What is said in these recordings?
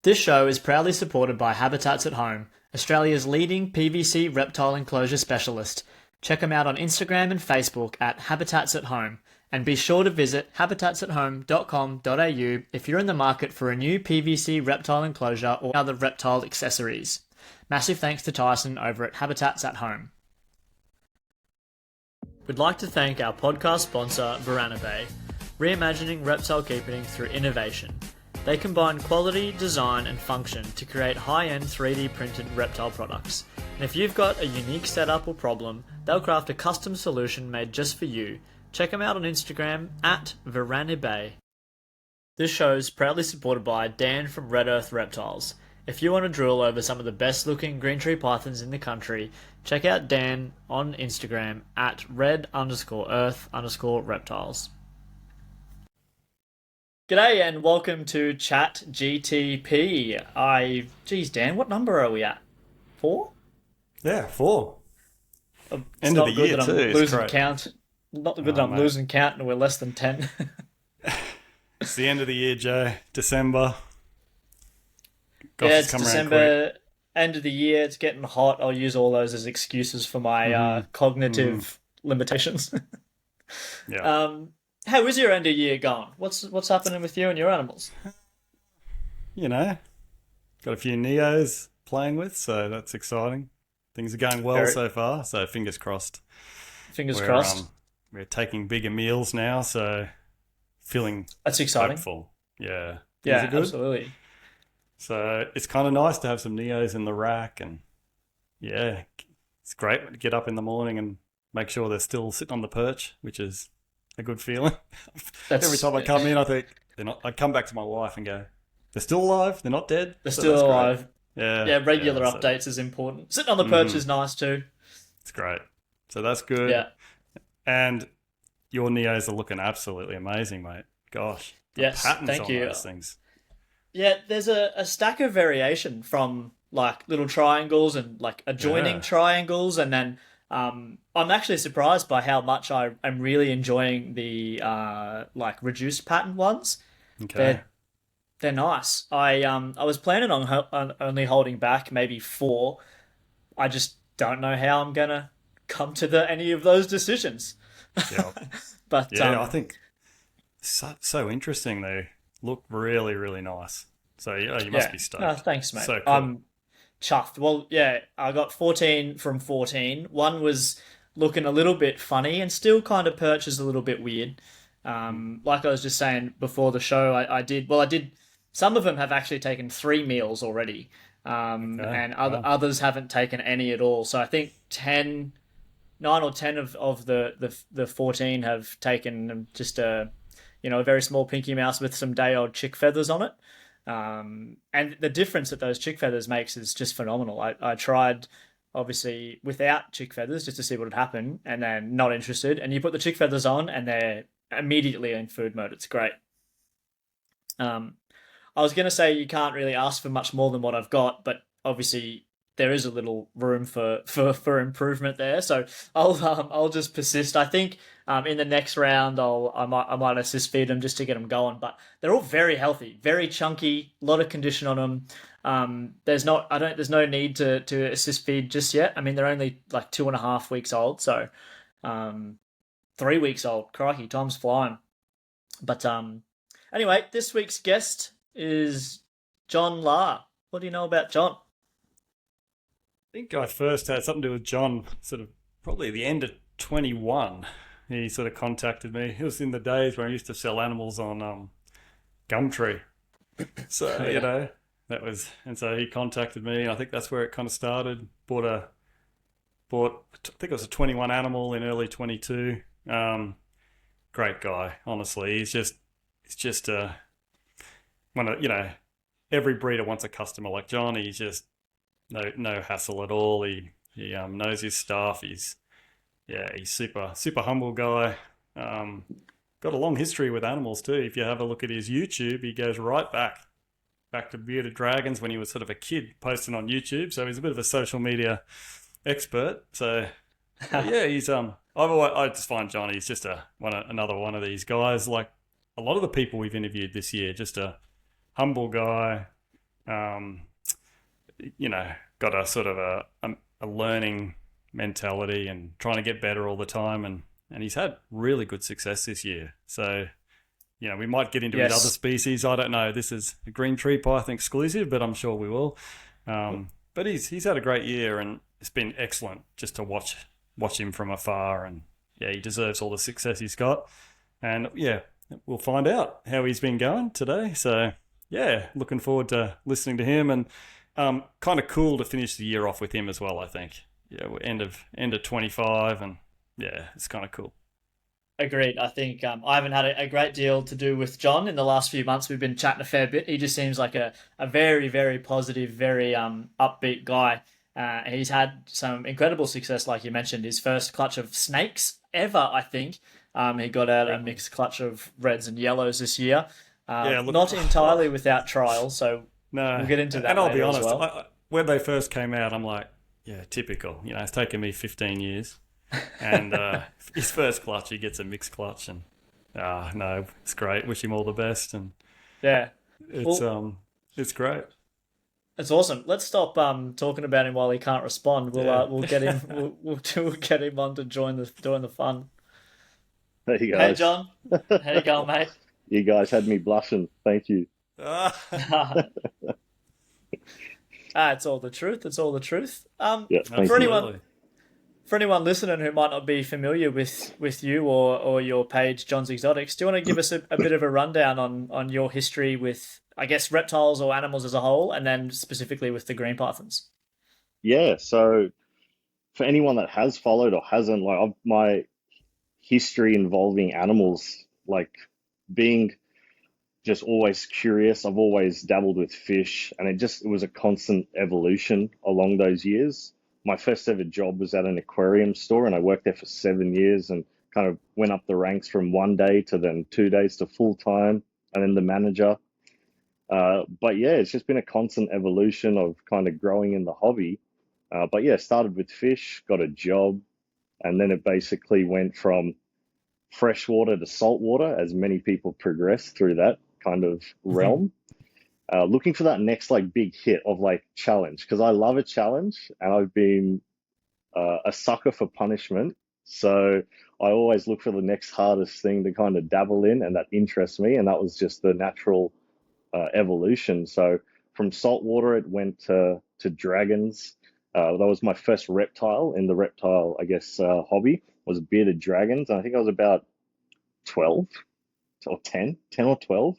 This show is proudly supported by Habitats at Home, Australia's leading PVC reptile enclosure specialist. Check them out on Instagram and Facebook at Habitats at Home, and be sure to visit habitatsathome.com.au if you're in the market for a new PVC reptile enclosure or other reptile accessories. Massive thanks to Tyson over at Habitats at Home. We'd like to thank our podcast sponsor, Bay, reimagining reptile keeping through innovation. They combine quality, design, and function to create high-end 3D printed reptile products. And if you've got a unique setup or problem, they'll craft a custom solution made just for you. Check them out on Instagram at Bay. This show is proudly supported by Dan from Red Earth Reptiles. If you want to drool over some of the best looking green tree pythons in the country, check out Dan on Instagram at red_earth_reptiles. G'day and welcome to ChatGTP. Geez, Dan, what number are we at? 4? Yeah, 4. End of the year too. Losing count. Not good that I'm losing count and we're less than 10. It's the end of the year, Joe. December. Gosh, yeah, it's December, end of the year. It's getting hot. I'll use all those as excuses for my cognitive limitations. Yeah. How is your end of year going? What's happening with you and your animals? You know, got a few neos playing with, so that's exciting. Things are going well so far, so fingers crossed. Fingers crossed. We're taking bigger meals now, so feeling that's exciting. Hopeful. Yeah. Yeah, absolutely. So it's kind of nice to have some neos in the rack, and yeah, it's great to get up in the morning and make sure they're still sitting on the perch, which is a good feeling. Every time I come in, I think they're not. I come back to my wife and go, "They're still alive. They're not dead. They're still alive." Great. Yeah, yeah. Regular updates is important. Sitting on the perch is nice too. It's great. So that's good. Yeah. And your neos are looking absolutely amazing, mate. Gosh. Yes. Patterns Thank on you. Those things. Yeah, there's a stack of variation from like little triangles and like adjoining triangles, and then I'm actually surprised by how much I'm really enjoying the like reduced pattern ones. Okay. They're nice. I was planning on only holding back maybe 4. I just don't know how I'm gonna come to any of those decisions. Yeah. But yeah, I think so interesting. They look really, really nice. So yeah, you must be stoked. Oh, thanks, mate. So cool. I'm chuffed. Well, yeah, I got 14 from 14. One was looking a little bit funny and still kind of perches a little bit weird. Like I was just saying before the show, I did. Some of them have actually taken 3 meals already, and others haven't taken any at all. So I think 9 or 10 of the 14 have taken just a very small pinky mouse with some day-old chick feathers on it. And the difference that those chick feathers makes is just phenomenal. I tried, obviously, without chick feathers just to see what would happen, and then not interested. And you put the chick feathers on, and they're immediately in food mode. It's great. I was going to say you can't really ask for much more than what I've got, but obviously there is a little room for improvement there. So I'll just persist. I think in the next round I might assist feed them just to get them going. But they're all very healthy, very chunky, a lot of condition on them. There's no need to assist feed just yet. I mean, they're only like 2.5 weeks old, so 3 weeks old. Crikey, time's flying. But anyway, this week's guest is John La. What do you know about John? I think I first had something to do with John sort of probably the end of 21. He sort of contacted me. It was in the days where I used to sell animals on Gumtree. So, and so he contacted me, and I think that's where it kind of started. Bought I think it was a 21 animal in early 22. Great guy, honestly. He's just every breeder wants a customer like John. He's just no hassle at all. He knows his stuff. He's super humble guy. Got a long history with animals too. If you have a look at his YouTube, he goes right back to bearded dragons when he was sort of a kid posting on YouTube. So he's a bit of a social media expert. So yeah, he's I just find John, he's just another one of these guys. Like a lot of the people we've interviewed this year, just a humble guy, Um, got a sort of a learning mentality and trying to get better all the time, and he's had really good success this year. So we might get into his other Yes. species. I don't know. This is a green tree python exclusive, but I'm sure we will. But he's had a great year, and it's been excellent just to watch him from afar. And yeah, he deserves all the success he's got. And yeah, we'll find out how he's been going today. So yeah, looking forward to listening to him, and kind of cool to finish the year off with him as well. I think we're end of 25, and yeah, it's kind of cool. Agreed. I think I haven't had a great deal to do with John in the last few months. We've been chatting a fair bit. He just seems like a very, very positive, very upbeat guy. He's had some incredible success, like you mentioned. His first clutch of snakes ever, I think. He got out a Really? mixed clutch of reds and yellows this year. Yeah, look, Not entirely without trial, so we'll no, get into and that I'll be later as honest. well. When they first came out, I'm like, yeah, typical. It's taken me 15 years, and his first clutch, he gets a mixed clutch, and no, it's great. Wish him all the best, and Yeah. it's Well, um, it's great. it's awesome. Let's stop talking about him while he can't respond. Yeah, We'll get him we'll get him on to join the fun. Hey Hey guys, John, how you going, mate? you guys had me blushing. Thank you. It's all the truth. It's all the truth. Yeah, thank For you. anyone absolutely. for anyone listening who might not be familiar with you or your page, John's Exotics, do you want to give us a bit of a rundown on your history with, I guess, reptiles or animals as a whole, and then specifically with the green pythons? Yeah, so for anyone that has followed or hasn't, my history involving animals, like being just always curious, I've always dabbled with fish, and it was a constant evolution along those years. My first ever job was at an aquarium store, and I worked there for 7 years and kind of went up the ranks from 1 day to then 2 days to full time, and then the manager. But yeah, it's just been a constant evolution of kind of growing in the hobby. But yeah, started with fish, got a job, and then it basically went from freshwater to saltwater as many people progress through that kind of realm. Looking for that next like big hit of like challenge because I love a challenge and I've been a sucker for punishment. So I always look for the next hardest thing to kind of dabble in and that interests me. And that was just the natural evolution. So from saltwater, it went to dragons. That was my first reptile in the reptile, I guess, hobby was bearded dragons. And I think I was about 12 or 10 or 12.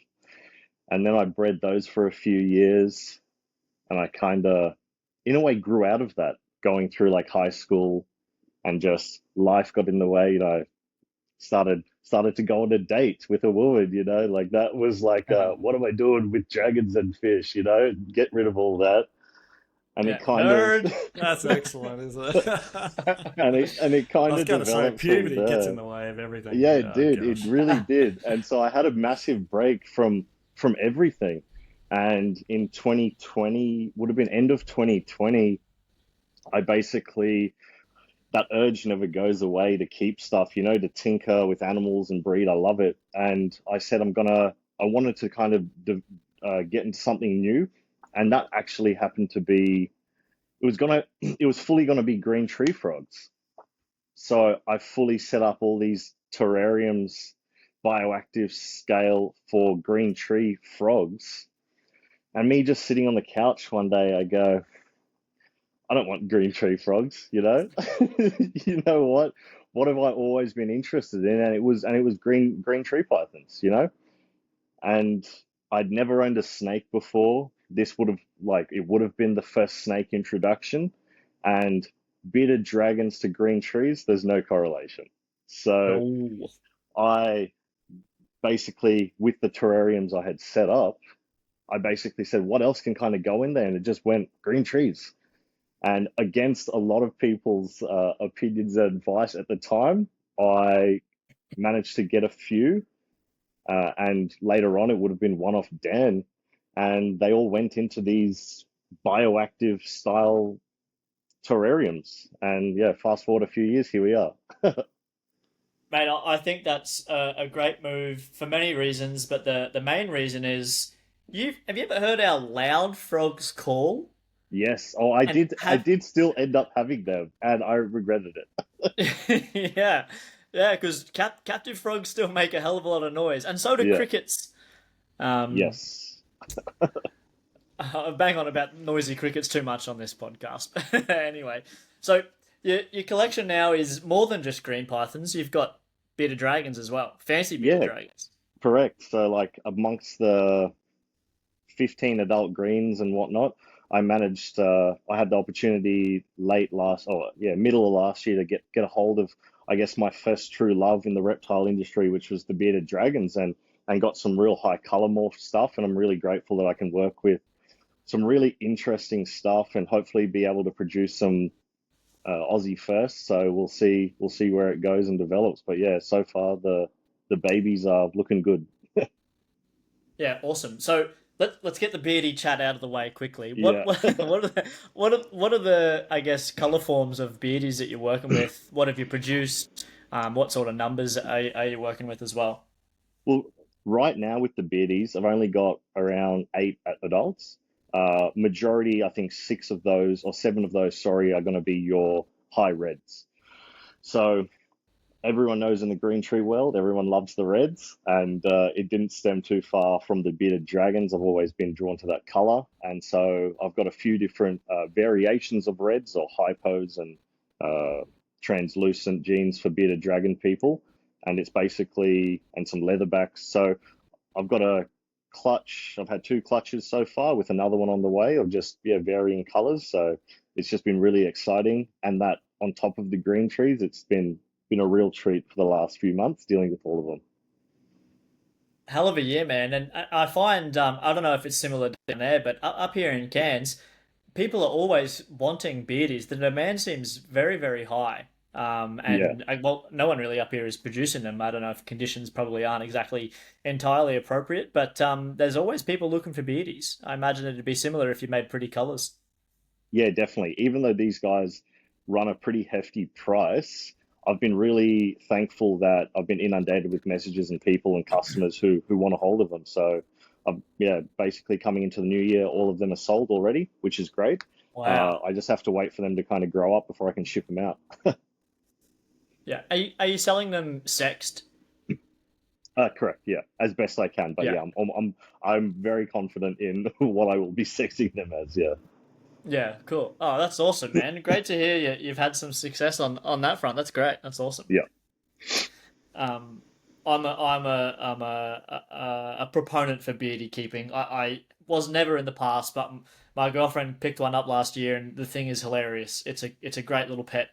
And then I bred those for a few years. And I kind of, in a way, grew out of that going through like high school and just life got in the way. Started to go on a date with a woman, like that was like what am I doing with dragons and fish, get rid of all that. And it Yeah, kind of nerd. That's excellent, isn't it? and it I kind was of going to say developed from puberty gets in there. the way of everything. Yeah, it Oh did, it gosh. really did. And so I had a massive break from everything. And in 2020 would have been end of 2020, I basically, that urge never goes away to keep stuff, to tinker with animals and breed. I love it. And I said, I wanted to kind of get into something new. And that actually happened to be, it was fully gonna be green tree frogs. So I fully set up all these terrariums, bioactive scale for green tree frogs. And me just sitting on the couch one day, I go, I don't want green tree frogs, You know what? What have I always been interested in? And it was green tree pythons. And I'd never owned a snake before. This would have it would have been the first snake introduction. And bearded dragons to green trees, there's no correlation. So Oh, I basically, with the terrariums I had set up, I basically said, what else can kind of go in there? And it just went green trees. And against a lot of people's opinions and advice at the time, I managed to get a few. And later on, it would have been one off Dan. And they all went into these bioactive style terrariums. And yeah, fast forward a few years, here we are. mate, I think that's a great move for many reasons, but the main reason is Have you ever heard how loud frogs call? Yes. Oh, And I have did still end up having them, and I regretted it. yeah, yeah, because captive frogs still make a hell of a lot of noise, and so do Yeah. crickets. Um, Yes. I bang on about noisy crickets too much on this podcast. Anyway, so your collection now is more than just green pythons. You've got bearded dragons as well, fancy bearded Yeah. dragons. Correct. So, like, amongst the 15 adult greens and whatnot, I had the opportunity middle of last year to get a hold of, I guess, my first true love in the reptile industry, which was the bearded dragons, and got some real high color morph stuff. And I'm really grateful that I can work with some really interesting stuff and hopefully be able to produce some Aussie first. So we'll see where it goes and develops. But yeah, so far the babies are looking good. Yeah, awesome. So let's get the beardy chat out of the way quickly. Yeah. What are the I guess color forms of beardies that you're working with? What have you produced? What sort of numbers are you working with as well? Well, right now with the beardies, I've only got around eight adults. Majority, I think six of those or seven of those, sorry, are going to be your high reds. So everyone knows in the green tree world, everyone loves the reds, and it didn't stem too far from the bearded dragons. I've always been drawn to that color, and so I've got a few different variations of reds or hypos and uh, translucent genes for bearded dragon people, and it's basically and some leatherbacks. So I've got a clutch. I've had two clutches so far, with another one on the way of just varying colors. So it's just been really exciting, and that on top of the green trees, it's been a real treat for the last few months dealing with all of them. Hell of a year, man. And I find I don't know if it's similar down there, but up here in Cairns, people are always wanting beardies. The demand seems very, very high. Yeah, Well, no one really up here is producing them. I don't know if conditions probably aren't exactly entirely appropriate, but there's always people looking for beardies. I imagine it'd be similar if you made pretty colors. yeah, definitely. Even though these guys run a pretty hefty price, I've been really thankful that I've been inundated with messages and people and customers who want a hold of them. So, basically coming into the new year, all of them are sold already, which is great. Wow. I just have to wait for them to kind of grow up before I can ship them out. Yeah. Are you selling them sexed? Correct, yeah, as best I can. But Yeah. yeah, I'm very confident in what I will be sexing them as. Yeah, Yeah, cool. Oh, that's awesome, man. Great to hear you've had some success on that front. That's great. That's awesome. yeah, Um, I'm a proponent for beardy keeping. I was never in the past, but my girlfriend picked one up last year, and the thing is hilarious. It's a great little pet.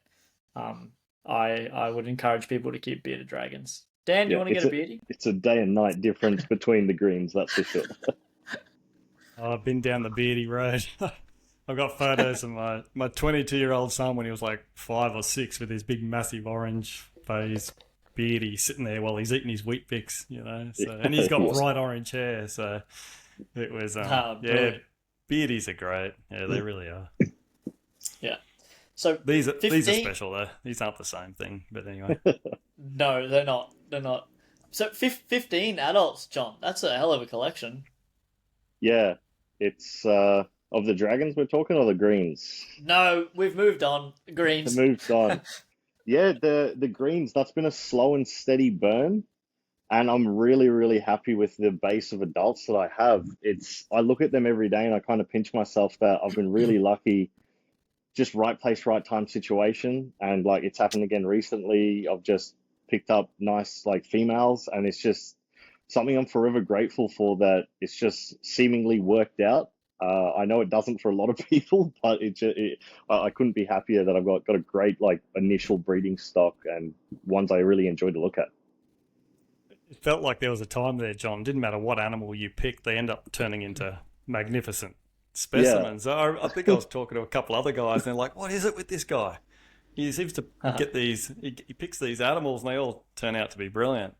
Um, I would encourage people to keep bearded dragons. Dan, you yeah. want to get a beardy? It's a day and night difference between the greens, that's for sure. I've been down the beardy road. I've got photos of my 22-year-old son when he was like 5 or 6 with his big massive orange face beardy sitting there while he's eating his wheat bix, you know. So and he's got Yes. bright orange hair, so it was Ah, yeah, brilliant. beardies are great. Yeah, they really are. Yeah. So These are 15. special though. These aren't the same thing, but anyway. No, they're not. They're not. So 15 adults, John. That's a hell of a collection. Yeah, it's of the dragons we're talking or the greens. No, we've moved on. It Greens. moved on. Yeah, the greens, that's been a slow and steady burn. And I'm really happy with the base of adults that I have. I look at them every day and I kind of pinch myself that I've been really lucky, just right place, right time situation. And like it's happened again recently. I've just picked up nice like females, and it's just something I'm forever grateful for, that it's just seemingly worked out. I know it doesn't for a lot of people, but I couldn't be happier that I've got a great like initial breeding stock and ones I really enjoy to look at. It felt like there was a time there, John. Didn't matter what animal you picked, they end up turning into magnificent Yeah, specimens. I think I was talking to a couple other guys, and they're like, "What is it with this guy? He seems to get these. He picks these animals, and they all turn out to be brilliant."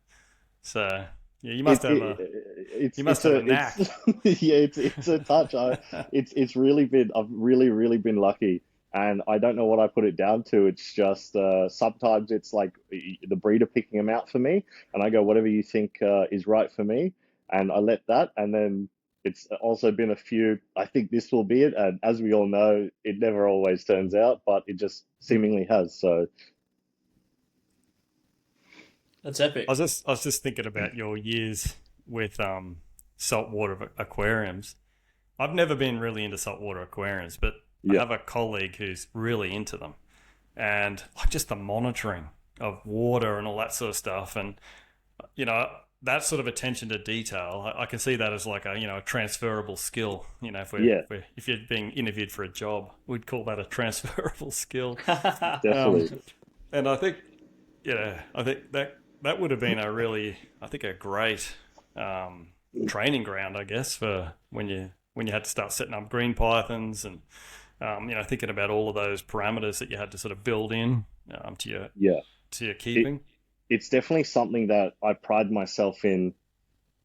So yeah, it, it you must it's have a a knack. yeah, it's a touch. It's really been I've really been lucky, and I don't know what I put it down to. It's just sometimes it's like the breeder picking them out for me, and I go whatever you think is right for me, and I let that, and then It's also been a few. I think this will be it, and as we all know, it never always turns out, but it just seemingly has. So That's I epic. was just thinking about your years with saltwater aquariums. I've never been really into saltwater aquariums, but I yeah, have a colleague who's really into them, and like just the monitoring of water and all that sort of stuff, and you know that sort of attention to detail. I can see that as like a a transferable skill. yeah, If you're being interviewed for a job, we'd call that a transferable skill. Um, definitely. and I think I think that would have been a really, I think, a great training ground, I guess, for when you had to start setting up green pythons and thinking about all of those parameters that you had to sort of build in Yeah, to your it keeping. it's definitely something that I pride myself in.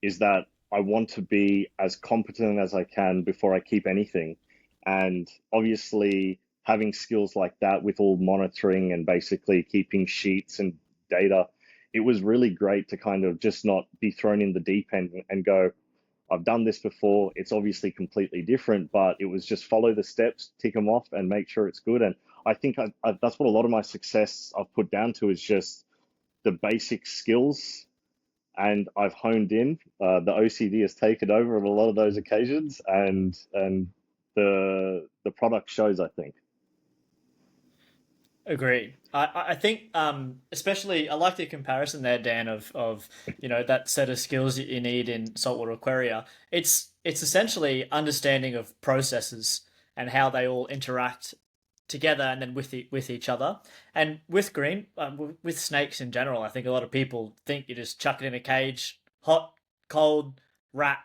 Is that I want to be as competent as I can before I keep anything, and obviously having skills like that with all monitoring and basically keeping sheets and data, it was really great to kind of just not be thrown in the deep end and go, I've done this before. It's obviously completely different, but it was just follow the steps, tick them off, and make sure it's good. And I think that's what a lot of my success I've put down to is just the basic skills, and I've honed in. The OCD has taken over on a lot of those occasions, and the product shows. I think. Agreed. I think especially I like the comparison there, Dan, of that set of skills that you need in saltwater aquaria. It's essentially understanding of processes and how they all interact together and then with each other. And with with snakes in general, I think a lot of people think you just chuck it in a cage, hot, cold, rat,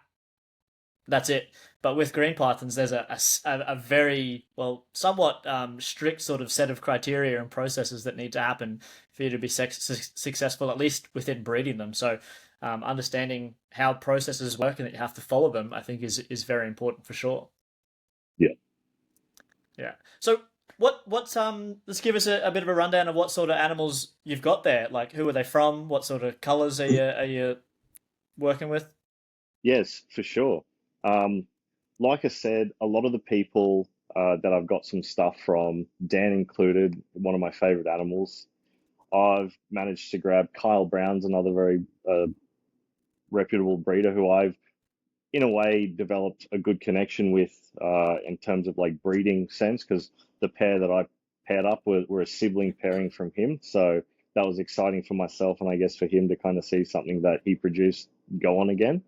that's it. But with green pythons, there's a very, well, somewhat strict sort of set of criteria and processes that need to happen for you to be successful, at least within breeding them. So, understanding how processes work and that you have to follow them, I think, is very important for sure. Yeah. Yeah. So, what's let's give us a bit of a rundown of what sort of animals you've got there. Like, who are they from? What sort of colors are you working with? Yes, for sure. Um, like I said, a lot of the people that I've got some stuff from, Dan included, one of my favorite animals. I've managed to grab Kyle Brown's another very reputable breeder who I've in a way developed a good connection with in terms of like breeding sense because the pair that I paired up with were a sibling pairing from him. So that was exciting for myself and I guess for him to kind of see something that he produced go on again.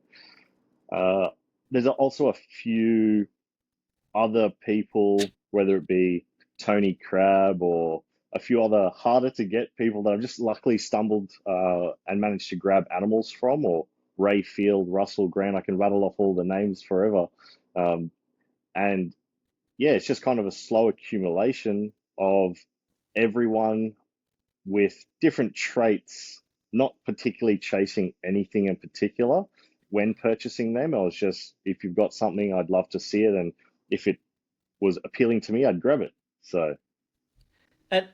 Uh, there's also a few other people, whether it be Tony Crab or a few other harder to get people that I've just luckily stumbled and managed to grab animals from, or Ray Field, Russell Grant. I can rattle off all the names forever. Um, and yeah, it's just kind of a slow accumulation of everyone with different traits, not particularly chasing anything in particular when purchasing them. I was just, if you've got something, I'd love to see it. And if it was appealing to me, I'd grab it. So And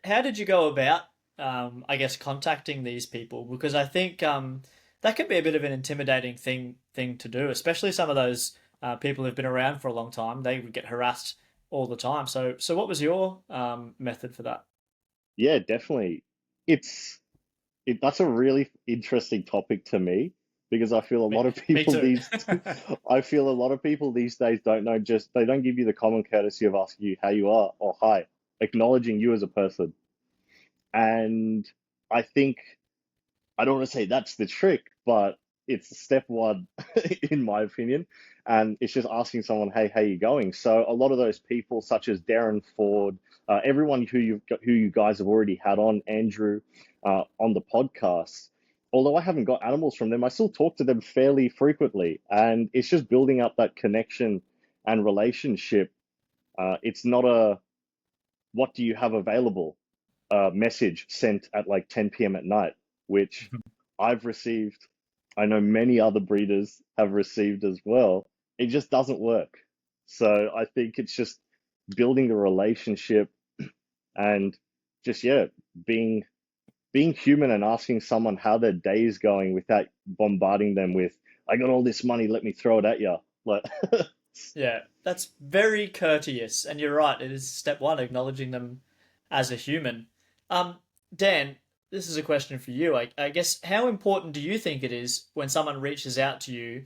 how did you go about, I guess, contacting these people? Because I think that can be a bit of an intimidating thing to do, especially some of those people who've been around for a long time. They would get harassed all the time. So what was your method for that? yeah, definitely. It's that's a really interesting topic to me because I feel a lot of Me people too. these I feel a lot of people these days don't know, just they don't give you the common courtesy of asking you how you are or hi, acknowledging you as a person. And I think I don't want to say that's the trick, but it's step one in my opinion. And it's just asking someone, "Hey, how you going?" So a lot of those people, such as Darren Ford, everyone who you guys have already had on, Andrew, on the podcast. Although I haven't got animals from them, I still talk to them fairly frequently, and it's just building up that connection and relationship. It's not a "what do you have available" message sent at like 10 p.m. at night, which I've received. I know many other breeders have received as well. It just doesn't work. So I think it's just building the relationship and just yeah, being being human and asking someone how their day is going without bombarding them with, "I got all this money, let me throw it at you." Like, Yeah, that's very courteous, and you're right. It is step one, acknowledging them as a human. Um, Dan, this is a question for you. I guess how important do you think it is when someone reaches out to you?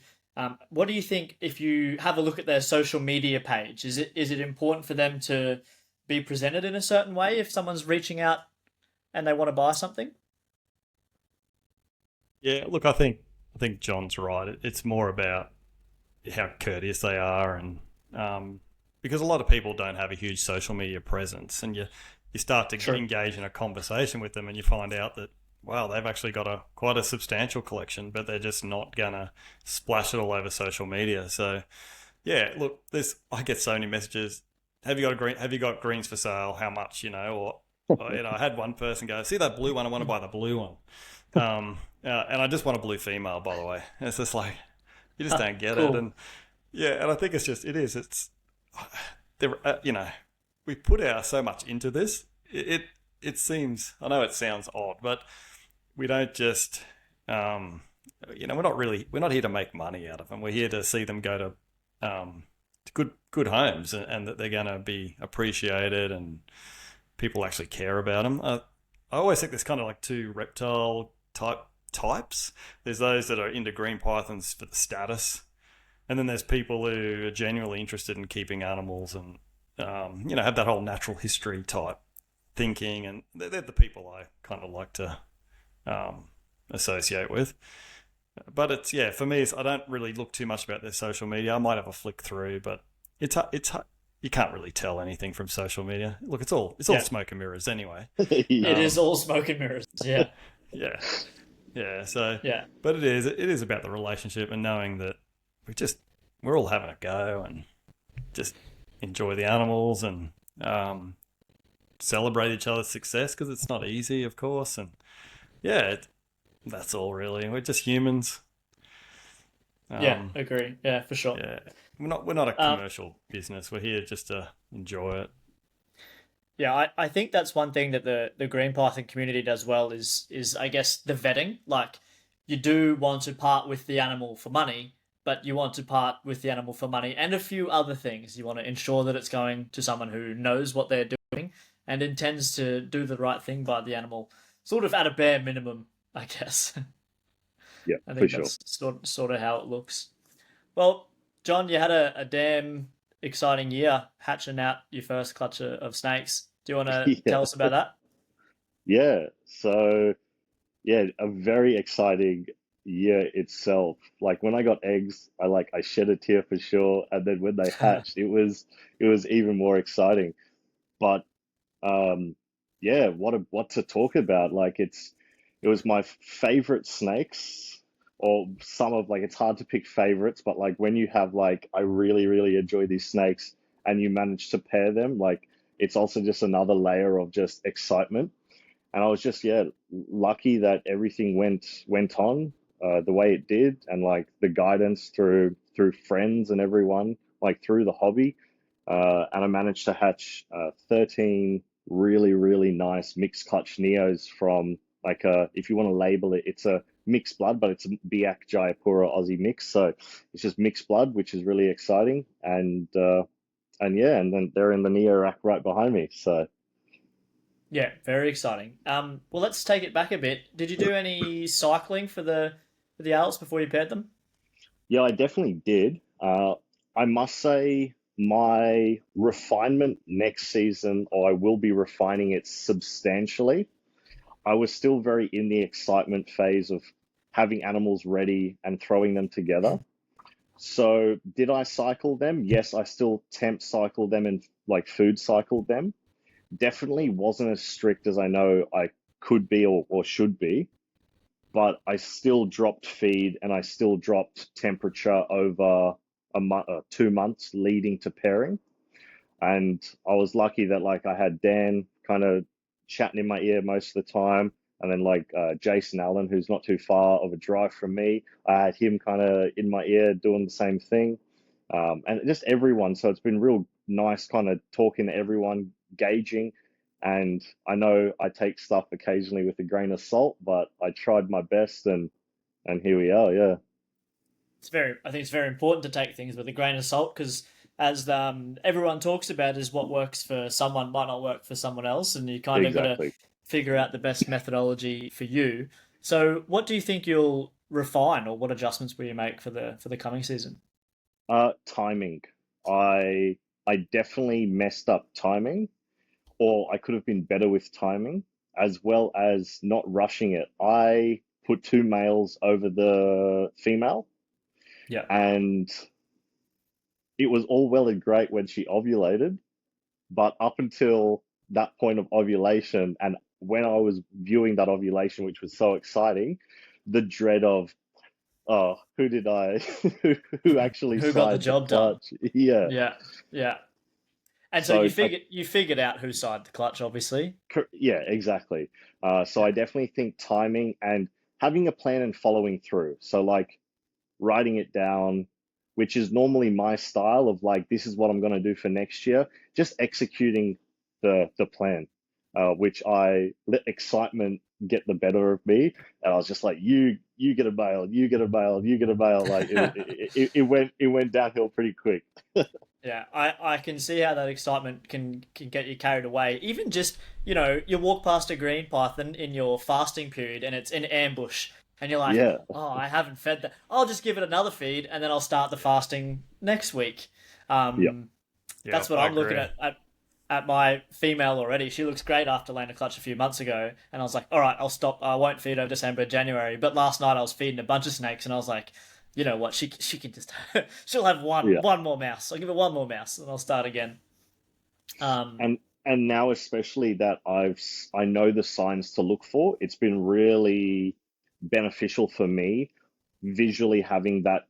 What do you think if you have a look at their social media page? Is it important for them to be presented in a certain way if someone's reaching out and they want to buy something? Yeah, look, I think John's right. It's more about how courteous they are, and because a lot of people don't have a huge social media presence, and you start to True. engage in a conversation with them, and you find out that wow, they've actually got a quite a substantial collection, but they're just not gonna splash it all over social media. So yeah, look, there's I get so many messages. Have you got a green? Have you got greens for sale? How much? I had one person go, see that blue one? I want to buy the blue one. And I just want a blue female, by the way. And it's just like you just don't get it, Cool. and yeah, and I think it's there. We put our so much into this. It seems I know it sounds odd, but we don't just we're not here to make money out of them. We're here to see them go to good homes, and that they're going to be appreciated and people actually care about them. I always think there's kind of like two reptile types. There's those that are into green pythons for the status, and then there's people who are genuinely interested in keeping animals and have that whole natural history type thinking, and they're the people I kind of like to associate with. But it's yeah, for me, I don't really look too much about their social media. I might have a flick through, but it's you can't really tell anything from social media. Look, it's all Yeah, smoke and mirrors anyway. it yeah, is Um, all smoke and mirrors. Yeah, yeah, yeah. So, yeah, but it is about the relationship and knowing that we're all having a go and just enjoy the animals and um, celebrate each other's success because it's not easy, of course. And yeah, that's all really. We're just humans. yeah. Um, Agree. Yeah, for sure. yeah, we're not a Um, commercial business. We're here just to enjoy it. Yeah, I think that's one thing that the Green Python community does well is I guess the vetting. Like you do want to part with the animal for money, but you want to part with the animal for money and a few other things. You want to ensure that it's going to someone who knows what they're doing and intends to do the right thing by the animal, sort of at a bare minimum, I guess. yeah, I for think sure. that's sort of how it looks. Well, John, you had a damn exciting year hatching out your first clutch of snakes. Do you want to Yeah, tell us about that? yeah. So yeah, a very exciting year itself. Like when I got eggs, I shed a tear for sure, and then when they hatched, it was even more exciting. But um, yeah, what to talk about? Like it was my favorite snakes, or some of like it's hard to pick favorites, but like when you have like I really enjoy these snakes, and you manage to pair them, like it's also just another layer of just excitement. And I was just yeah lucky that everything went on the way it did, and like the guidance through friends and everyone like through the hobby, and I managed to hatch 13 really nice mixed clutch neos from like if you want to label it, it's a mixed blood, but it's a Biak Jayapura Aussie mix, so it's just mixed blood, which is really exciting. And yeah, and then they're in the neo rack right behind me, so. Yeah, very exciting. Well, let's take it back a bit. Did you do any cycling for the adults before you paired them? Yeah, I definitely did. I must say, my refinement next season, or I will be refining it substantially. I was still very in the excitement phase of having animals ready and throwing them together. So, did I cycle them? Yes, I still temp cycled them and like food cycled them. Definitely wasn't as strict as I know I could be or should be, but I still dropped feed and I still dropped temperature over 2 months leading to pairing. And I was lucky that like I had Dan kind of chatting in my ear most of the time, and then like Jason Allen, who's not too far of a drive from me, I had him kind of in my ear doing the same thing, and just everyone. So it's been real nice, kind of talking to everyone, gauging. And I know I take stuff occasionally with a grain of salt, but I tried my best, and here we are. Yeah. I think it's very important to take things with a grain of salt because, as everyone talks about, is what works for someone might not work for someone else, and you kind of got to Exactly. figure out the best methodology for you. So, what do you think you'll refine, or what adjustments will you make for the coming season? Timing. I I definitely messed up timing, or I could have been better with timing, as well as not rushing it. I put two males over the female, Yeah. and it was all well and great when she ovulated, but up until that point of ovulation, and when I was viewing that ovulation, which was so exciting, the dread of, oh, who did I, who actually Who got the signed the job done? clutch? Yeah. Yeah, yeah. And so So I, you figured out who side the clutch, obviously. yeah, exactly. So Yeah, I definitely think timing and having a plan and following through. So like writing it down, which is normally my style of like, this is what I'm going to do for next year, just executing the plan, which I let excitement get the better of me. And I was just like, you get a bail, you get a bail, you get a bail. Like it went downhill pretty quick. yeah. I can see how that excitement can get you carried away. Even just you walk past a green python in your fasting period, and it's in ambush, and you're like, Yeah, oh, I haven't fed that. I'll just give it another feed, and then I'll start the yeah, fasting next week. yeah, Um, yeah. that's what I I'm looking agree. at my female already. She looks great after laying a clutch a few months ago, and I was like, all right, I'll stop. I won't feed over December, January. But last night I was feeding a bunch of snakes, and I was like, you know what? She can just she'll have yeah. one more mouse. I'll give her one more mouse, and I'll start again. Um, And now especially that I know the signs to look for, it's been really beneficial for me visually having that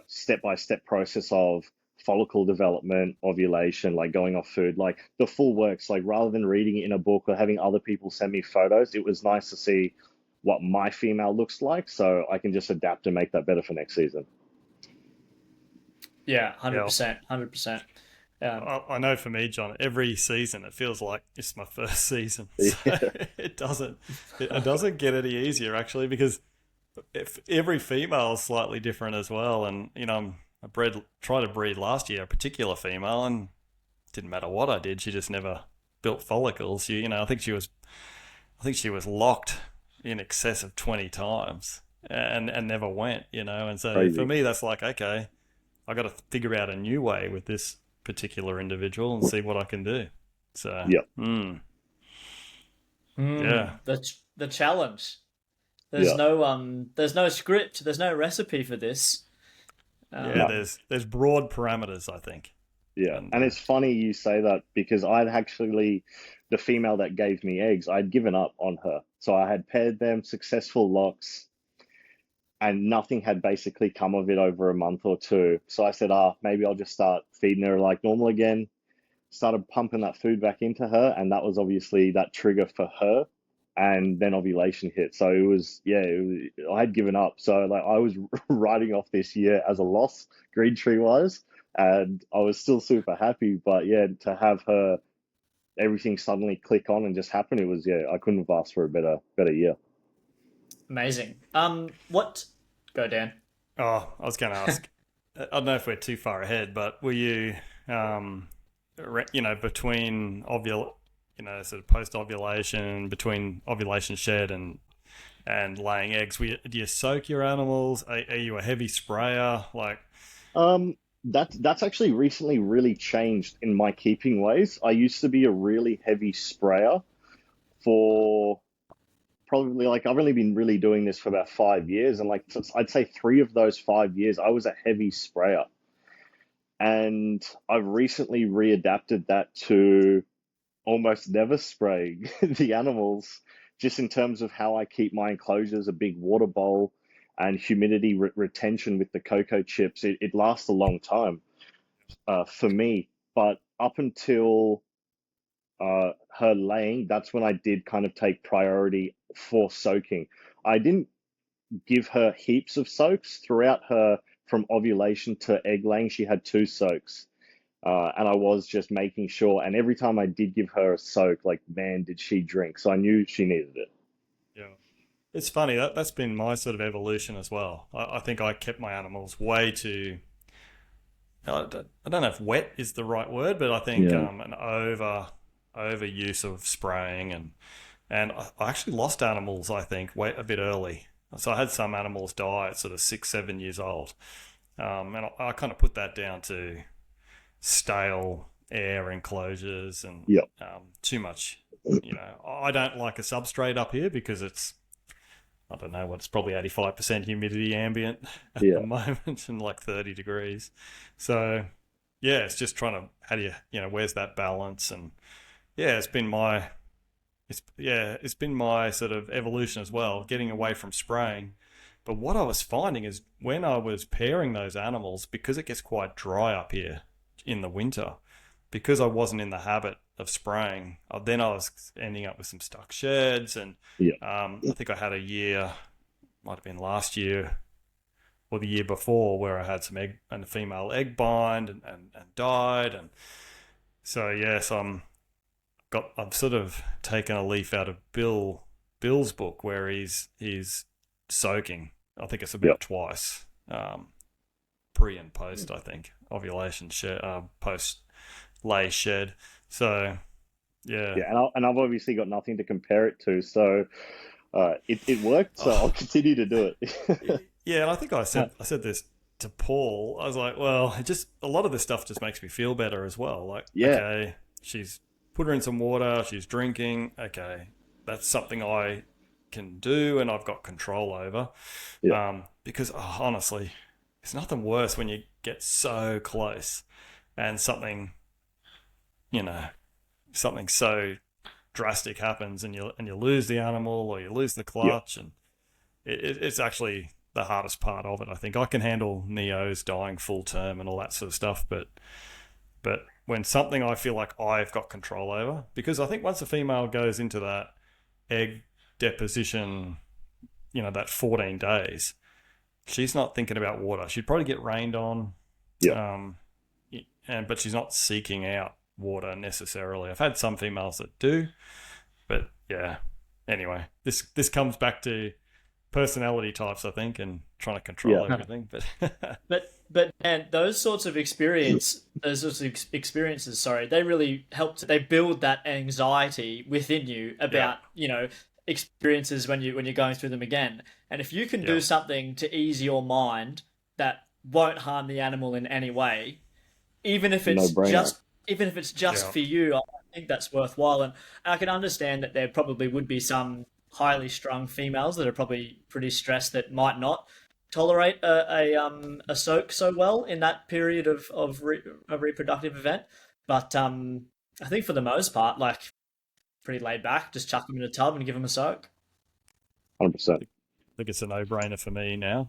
step-by-step process of follicle development, ovulation, like going off food, like the full works, like rather than reading it in a book or having other people send me photos, it was nice to see what my female looks like so I can just adapt and make that better for next season. yeah, Yeah, 100%, 100%. Um, I know for me, John, every season it feels like it's my first season. So it doesn't it doesn't get any easier actually because if every female is slightly different as well. And I tried to breed last year a particular female, and it didn't matter what I did, she just never built follicles. I think she was locked in excess of 20 times and never went. And so for Crazy. me, that's like, okay, I got to figure out a new way with this particular individual and see what I can do. So, Yeah, yeah, the challenge. yeah. There's no script. There's no recipe for this. yeah. No. Um, There's broad parameters, I think, Yeah, and and it's funny you say that because I'd actually, the female that gave me eggs, I'd given up on her. So I had paired them, successful locks, and nothing had basically come of it over a month or two. So I said, maybe I'll just start feeding her like normal again. Started pumping that food back into her, and that was obviously that trigger for her. And then ovulation hit. So it was, yeah, I had given up. So like I was writing off this year as a loss, green tree wise, and I was still super happy. But yeah, to have her everything suddenly click on and just happen, it was, yeah, I couldn't have asked for a better year. Amazing. What? Go, Dan. oh, I was going to ask. I don't know if we're too far ahead, but were you, between sort of post ovulation, between ovulation shed and laying eggs, do you soak your animals? Are you a heavy sprayer? Like, That's actually recently really changed in my keeping ways. I used to be a really heavy sprayer for probably like I've only been really doing this for about 5 years, and like I'd say 3 of those 5 years I was a heavy sprayer, and I've recently readapted that to almost never spraying the animals, just in terms of how I keep my enclosures a big water bowl and humidity retention with the cocoa chips. It lasts a long time for me, but up until her laying, that's when I did kind of take priority for soaking. I didn't give her heaps of soaks throughout her from ovulation to egg laying. She had two soaks. And I was just making sure. And every time I did give her a soak, like, man, did she drink. So I knew she needed it. yeah. it's funny that's been my sort of evolution as well. I think I kept my animals way too. I don't know if wet is the right word, but I think Yeah. an overuse of spraying and I actually lost animals. I think way a bit early. So I had some animals die at sort of 6, 7 years old, and I kind of put that down to stale air enclosures and Yeah. too much. I don't like a substrate up here because it's I don't know what it's probably 85% humidity ambient at the Yeah. moment and like 30 degrees. So yeah, it's just trying to how do where's that balance and yeah, it's been my sort of evolution as well, getting away from spraying. But what I was finding is when I was pairing those animals, because it gets quite dry up here in the winter, because I wasn't in the habit of spraying, then I was ending up with some stuck sheds. And Yeah. I think I had a year, might have been last year or the year before, where I had some egg and a female egg bind and died. And so, yes, I've sort of taken a leaf out of Bill's book where he's soaking. I think it's Yeah. about twice, pre and post. I think ovulation shed, post lay shed. So yeah, Yeah. And I've obviously got nothing to compare it to, so it worked. So I'll oh, continue to do it. yeah. And I think I said this to Paul. I was like, well, it just a lot of this stuff just makes me feel better as well. Like, Yeah. okay, she's put her in some water, she's drinking. Okay, that's something I can do and I've got control over. Yeah. Because honestly, it's nothing worse when you get so close and you know, something so drastic happens and you lose the animal or you lose the Yeah. clutch and it's actually the hardest part of it. I think I can handle neos dying full term and all that sort of stuff, but when something I feel like I've got control over, because I think once a female goes into that egg deposition, that 14 days, she's not thinking about water. She'd probably get rained on, Yeah. um, but she's not seeking out water necessarily. I've had some females that do, but yeah. Anyway, this comes back to personality types, I think, and trying to control Yeah. everything. But But and those sorts of experiences, sorry, they really help. They build that anxiety within you yeah, about experiences when you're going through them again. And if you can yeah, do something to ease your mind that won't harm the animal in any way, even if No it's brainer. just even if it's just yeah, for you, I think that's worthwhile. And I can understand that there probably would be some highly strung females that are probably pretty stressed that might not tolerate a soak so well in that period of a reproductive event. But I think for the most part, like pretty laid back, just chuck them in a tub and give them a soak. 100%. I think it's a no-brainer for me now.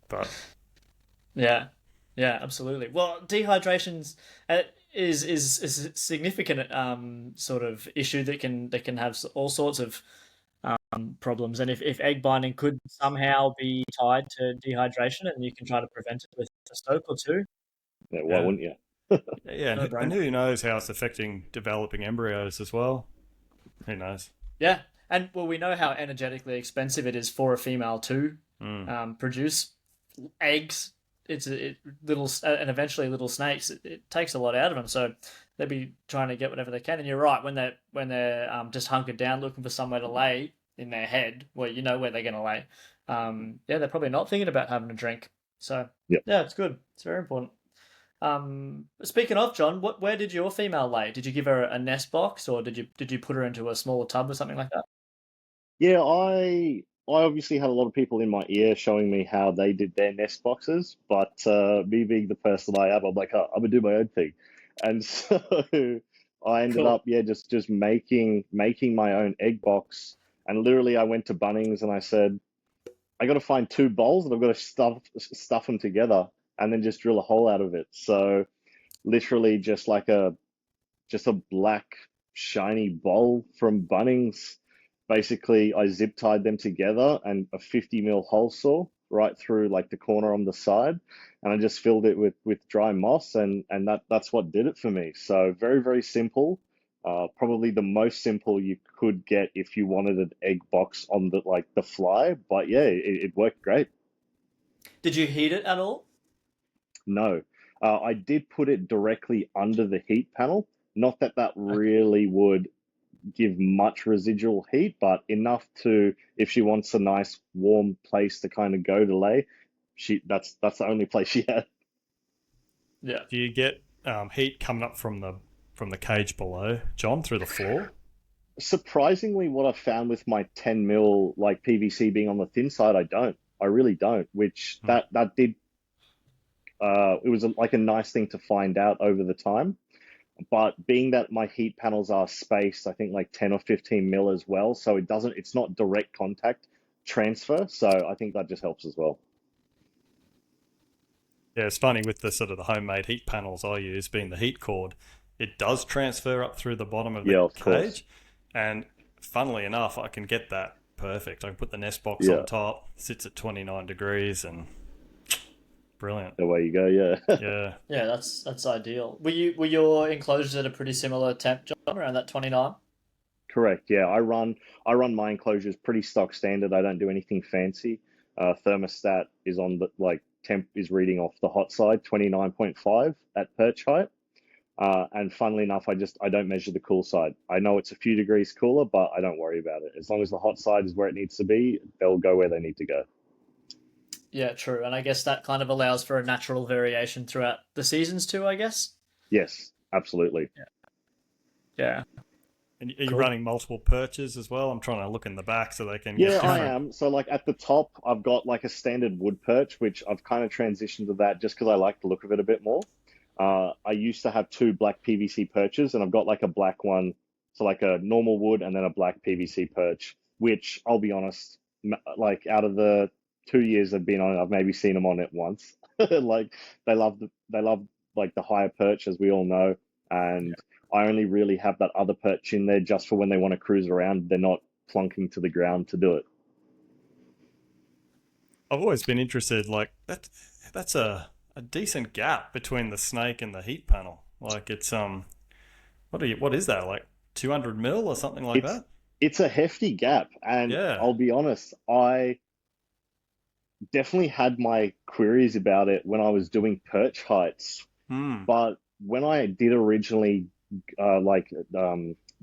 But Yeah, yeah, absolutely. Well, dehydration's uh, is a significant sort of issue that can have all sorts of problems. And if egg binding could somehow be tied to dehydration, and you can try to prevent it with a soak or two, Yeah. Why yeah, wouldn't you? yeah, no and brainer. who knows how it's affecting developing embryos as well? Who knows? Yeah, and well, we know how energetically expensive it is for a female to Mm, produce eggs. Little and eventually little snakes. It takes a lot out of them, so they'll be trying to get whatever they can. And you're right when they're just hunkered down looking for somewhere to lay in their head, where you know where they're going to lay. Yeah, they're probably not thinking about having a drink. So Yeah. yeah, it's good. It's very important. Speaking of John, where did your female lay? Did you give her a nest box, or did you put her into a smaller tub or something like that? Yeah, I obviously had a lot of people in my ear showing me how they did their nest boxes, but me being the person I am, I'm like, oh, I'm gonna do my own thing, and so I ended Cool. up, yeah, just making my own egg box, and literally I went to Bunnings and I said, I got to find two bowls and I've got to stuff them together and then just drill a hole out of it. So literally just a black shiny bowl from Bunnings. Basically, I zip tied them together and a 50 mil hole saw right through like the corner on the side, and I just filled it with dry moss, and that's what did it for me. So very simple, Probably the most simple you could get if you wanted an egg box on the fly, but yeah, it worked great. Did you heat it at all? No, I did put it directly under the heat panel. Not that that really would give much residual heat, but enough to, if she wants a nice warm place to kind of go to lay, that's the only place she had. Yeah. Do you get heat coming up from the cage below, John, through the floor? Surprisingly, what I've found with my 10 mil like PVC being on the thin side, I don't. I really don't. Which Hmm. that did it was like a nice thing to find out over the time. But being that my heat panels are spaced, I think like 10 or 15 mil as well, so it's not direct contact transfer. So I think that just helps as well. Yeah, it's funny with the sort of the homemade heat panels I use, being the heat cord, it does transfer up through the bottom of the Yeah, of course. cage, and funnily enough, I can get that perfect. I can put the nest box Yeah, on top, sits at 29 degrees, and brilliant. the way you go. Yeah. Yeah. Yeah, that's ideal. Were your enclosures at a pretty similar temp, John, around that 29? Correct. Yeah, I run my enclosures pretty stock standard. I don't do anything fancy. Thermostat is on the like temp is reading off the hot side, 29.5 at perch height. And funnily enough, I don't measure the cool side. I know it's a few degrees cooler, but I don't worry about it. As long as the hot side is where it needs to be, they'll go where they need to go. Yeah, true. And I guess that kind of allows for a natural variation throughout the seasons too, I guess. Yes, absolutely. Yeah. And are you Cool. running multiple perches as well? I'm trying to look in the back so they can Yeah, get I different. am. So like at the top, I've got like a standard wood perch, which I've kind of transitioned to that just because I like the look of it a bit more. I used to have two black PVC perches, and I've got like a black one, so like a normal wood and then a black PVC perch. Which I'll be honest, like out of the 2 years I've been on it, I've maybe seen them on it once. Like they love like the higher perch, as we all know, and I only really have that other perch in there just for when they want to cruise around. They're not plunking to the ground to do it. I've always been interested, like that's a decent gap between the snake and the heat panel. Like it's what is that, like 200 mil or something like It's that? it's a hefty gap, and Yeah. I'll be honest, I definitely had my queries about it when I was doing perch heights. Hmm. But when I did originally like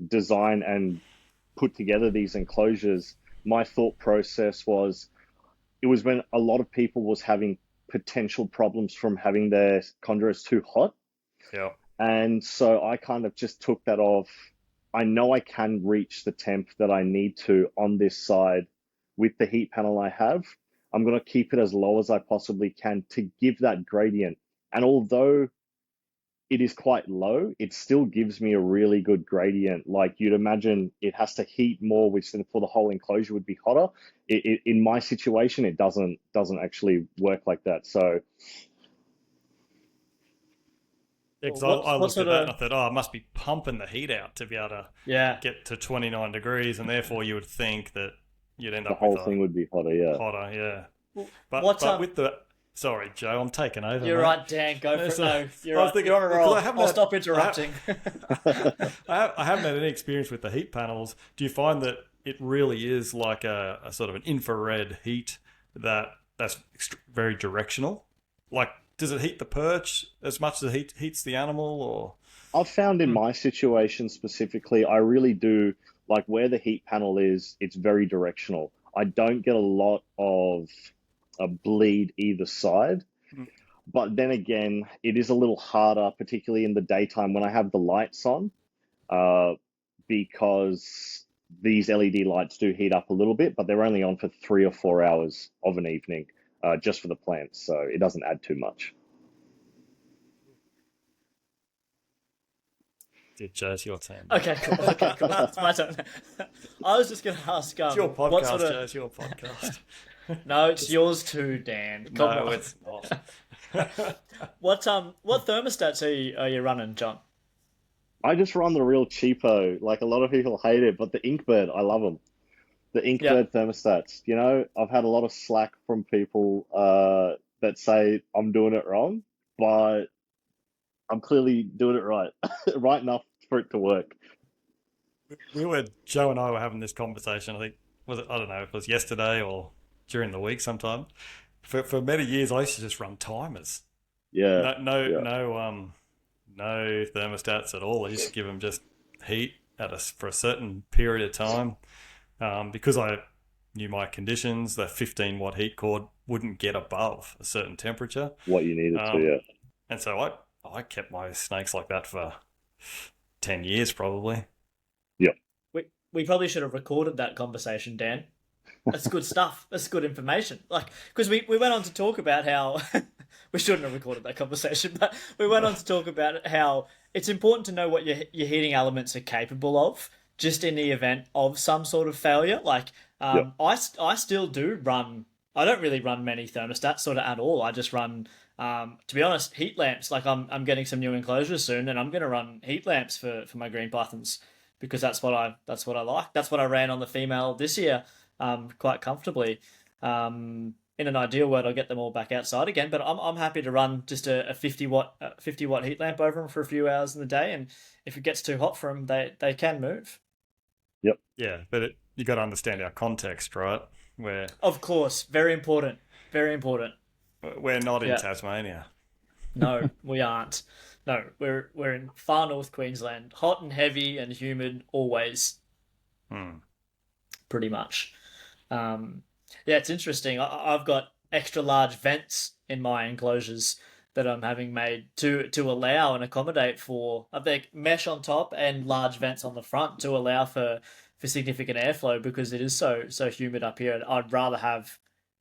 design and put together these enclosures, my thought process was it was when a lot of people was having potential problems from having their chondros too hot. Yeah. And so I kind of just took that off. I know I can reach the temp that I need to on this side with the heat panel I have. I'm going to keep it as low as I possibly can to give that gradient. And although it is quite low, it still gives me a really good gradient. Like you'd imagine it has to heat more, which then for the whole enclosure would be hotter. In my situation, it doesn't actually work like that. So Yeah, because I What looked sort at that and of I thought, oh, I must be pumping the heat out to be able to yeah. get to 29 degrees, and therefore you would think that you'd end the up with whole a thing would be hotter. Yeah. hotter, yeah. But What's but with the sorry, Joe, I'm taking over, You're mate. right, Dan, go for it. So, I No, you're was right. thinking You're on a because roll. I'll stop interrupting. I haven't had any experience with the heat panels. Do you find that it really is like a sort of an infrared heat that's very directional? Like, does it heat the perch as much as it heats the animal, or? I've found in Hmm. my situation specifically, I really do like where the heat panel is, it's very directional. I don't get a lot of a bleed either side. Hmm. But then again, it is a little harder, particularly in the daytime when I have the lights on, uh, because these LED lights do heat up a little bit, but they're only on for 3 or 4 hours of an evening, just for the plants. So it doesn't add too much. Yeah, Joe, it's your turn, mate. Okay, cool. Okay, cool. It's my turn. I was just going to ask, It's your what sort podcast, of? Joe. It's your podcast. No, it's yours too, Dan. Come No, on. it's not. What thermostats are you running, John? I just run the real cheapo. Like a lot of people hate it, but the Inkbird, I love them. The Yeah. Inkbird thermostats. I've had a lot of slack from people that say I'm doing it wrong, but I'm clearly doing it right, right enough for it to work. Joe and I were having this conversation. I think I don't know if it was yesterday or during the week sometime. For many years, I used to just run timers. Yeah, No, no, yeah, no, no thermostats at all. I used to give them just heat for a certain period of time, because I knew my conditions. The 15-watt heat cord wouldn't get above a certain temperature, what you needed to, um, yeah. and so I kept my snakes like that for 10 years probably. Yep. We probably should have recorded that conversation, Dan. That's good stuff. That's good information. Like, because we went on to talk about how we shouldn't have recorded that conversation, but we went on to talk about how it's important to know what your heating elements are capable of, just in the event of some sort of failure. Like, Yep. I still do run. I don't really run many thermostats sort of at all. I just run, to be honest, heat lamps. Like I'm getting some new enclosures soon, and I'm going to run heat lamps for my green pythons because that's what I like. That's what I ran on the female this year, quite comfortably. In an ideal world, I'll get them all back outside again, but I'm happy to run just a 50 watt heat lamp over them for a few hours in the day, and if it gets too hot for them, they can move. Yep. Yeah, but you got to understand our context, right? We're Of course, very important, very important. we're not in Yeah, Tasmania. no, we aren't. No, we're in far north Queensland, hot and heavy and humid always, Hmm. pretty much. Um, yeah, it's interesting. I've got extra large vents in my enclosures that I'm having made to allow and accommodate for. I've got mesh on top and large vents on the front to allow for significant airflow because it is so humid up here. I'd rather have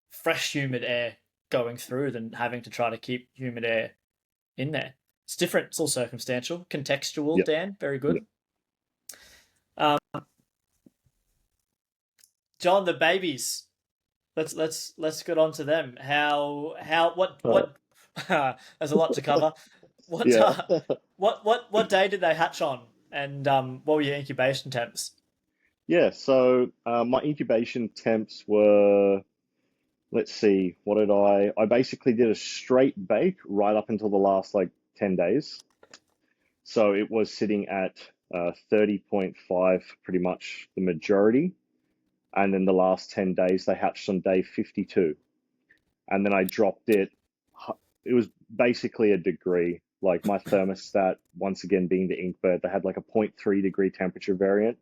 fresh humid air going through than having to try to keep humid air in there. It's different. It's all circumstantial, contextual. Yep. Dan, very Yep. good. Um, John, the babies. Let's get on to them. How what there's a lot to cover. What Yeah. what day did they hatch on? And what were your incubation temps? Yeah. So my incubation temps were, let's see, what did I basically did a straight bake right up until the last like 10 days. So it was sitting at 30.5 pretty much the majority. And then the last 10 days, they hatched on day 52. And then I dropped it. It was basically a degree. Like my thermostat, once again being the Inkbird, they had like a 0.3 degree temperature variant.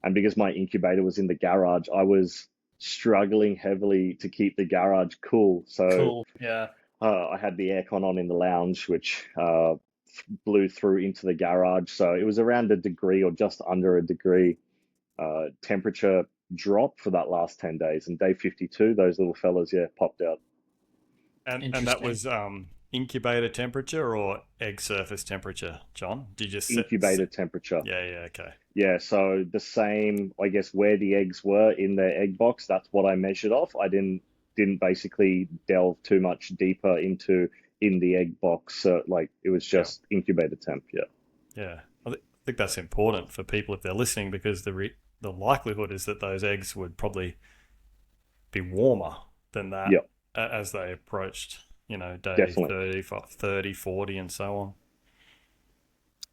And because my incubator was in the garage, I was struggling heavily to keep the garage cool. So Cool. Yeah. I had the aircon on in the lounge, which blew through into the garage. So it was around a degree or just under a degree temperature drop for that last 10 days. And day 52, those little fellas, yeah, popped out. And that Interesting. was incubator temperature or egg surface temperature, John? Did you just Incubator temperature. Yeah, yeah, okay. Yeah, so the same, I guess, where the eggs were in their egg box, that's what I measured off. I didn't basically delve too much deeper into in the egg box. So, like it was Yeah, just incubator temp. Yeah. yeah. I think that's important for people if they're listening because the likelihood is that those eggs would probably be warmer than that Yeah, as they approached, day definitely. 30, 30, 40, and so on.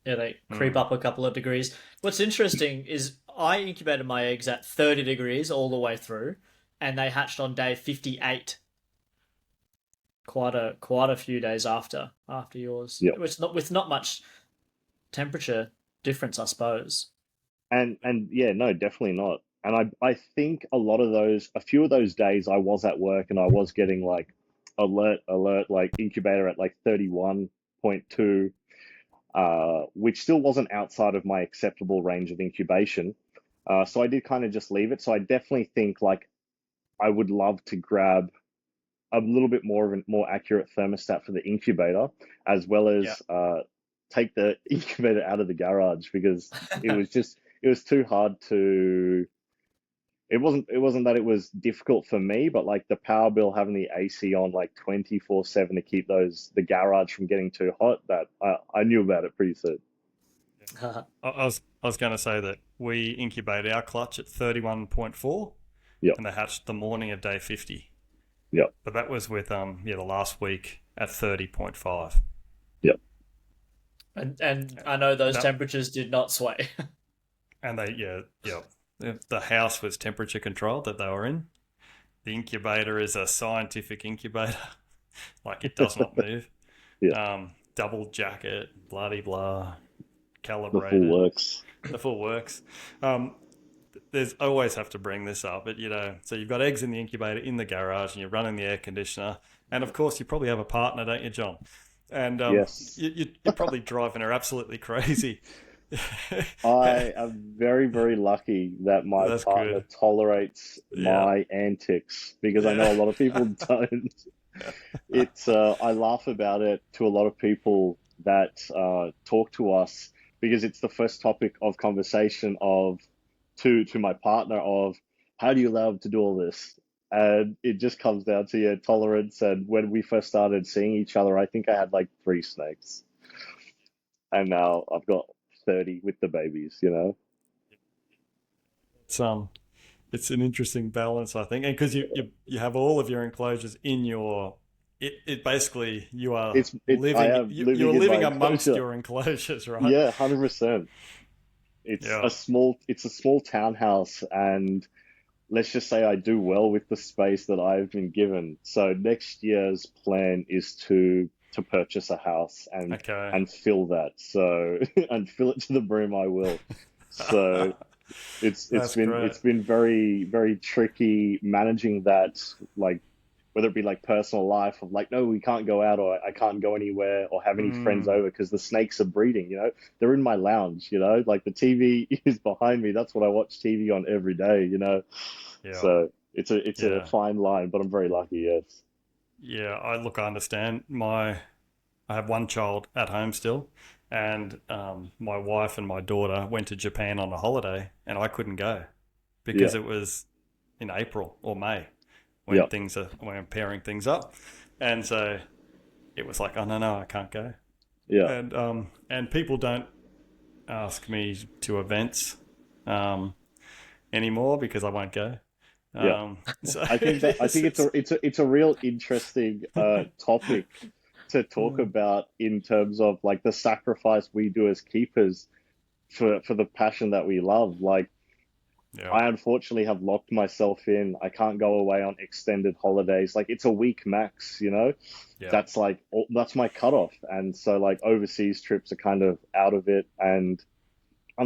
Yeah, they creep Mm. up a couple of degrees. What's interesting is I incubated my eggs at 30 degrees all the way through, and they hatched on day 58. Quite a few days after yours. Yeah. Which not with not much temperature difference, I suppose. And yeah, no, definitely not. And I think a few of those days I was at work and I was getting like alert, like incubator at like 31.2, which still wasn't outside of my acceptable range of incubation. So I did kind of just leave it. So I definitely think like I would love to grab a little bit more of a more accurate thermostat for the incubator, as well Yeah. as take the incubator out of the garage because it was too hard to. It wasn't that it was difficult for me, but like the power bill having the AC on like 24/7 to keep the garage from getting too hot. That I knew about it pretty soon. I was going to say that we incubated our clutch at 31.4 Yep, and they hatched the morning of day 50. yep, But that was with the last week at 30.5. yep. And I know those That temperatures did not sway. And the house was temperature controlled that they were in. The incubator is a scientific incubator, like it does not move. Yeah, Double jacket, bloody blah, the full calibrated, works. the full works. Um, there's I always have to bring this up, but so you've got eggs in the incubator in the garage, and you're running the air conditioner, and of course you probably have a partner, don't you, John? And Yes. you're probably driving her absolutely crazy. I am very, very lucky that my That's partner good. tolerates Yeah, my antics because I know yeah, a lot of people don't. I laugh about it to a lot of people that talk to us because it's the first topic of conversation to my partner of how do you allow him to do all this? And it just comes down to your tolerance. And when we first started seeing each other, I think I had like three snakes, and now I've got 30 with the babies, you know? it's it's an interesting balance, I think, and because you have all of your enclosures in your it basically you are I living am living you're in my living amongst enclosure. your enclosures, right? Yeah, 100%. Yeah. It's a small townhouse, and let's just say I do well with the space that I've been given. So next year's plan is to purchase a house Okay. and fill that. So and fill it to the brim I will. So That's great. it's been very, very tricky managing that, like whether it be like personal life of like, no, we can't go out, or I can't go anywhere or have any friends Mm, over because the snakes are breeding, you know? They're in my lounge, you know? Like the TV is behind me. That's what I watch TV on every day, you know? yeah. So it's a Yeah. fine line, but I'm very lucky, yes. Yeah. I understand. I have one child at home still, and my wife and my daughter went to Japan on a holiday, and I couldn't go Yeah, because it was in April or May yeah, when I'm pairing things up, and so it was like, oh no, I can't go, yeah, and people don't ask me to events um, anymore because I won't go. yeah. So I think it's a real interesting topic to talk mm, about in terms of like the sacrifice we do as keepers for the passion that we love. Like yeah, I unfortunately have locked myself in. I can't go away on extended holidays. Like it's a week max, you know? yeah, That's like that's my cutoff. And so like overseas trips are kind of out of it. And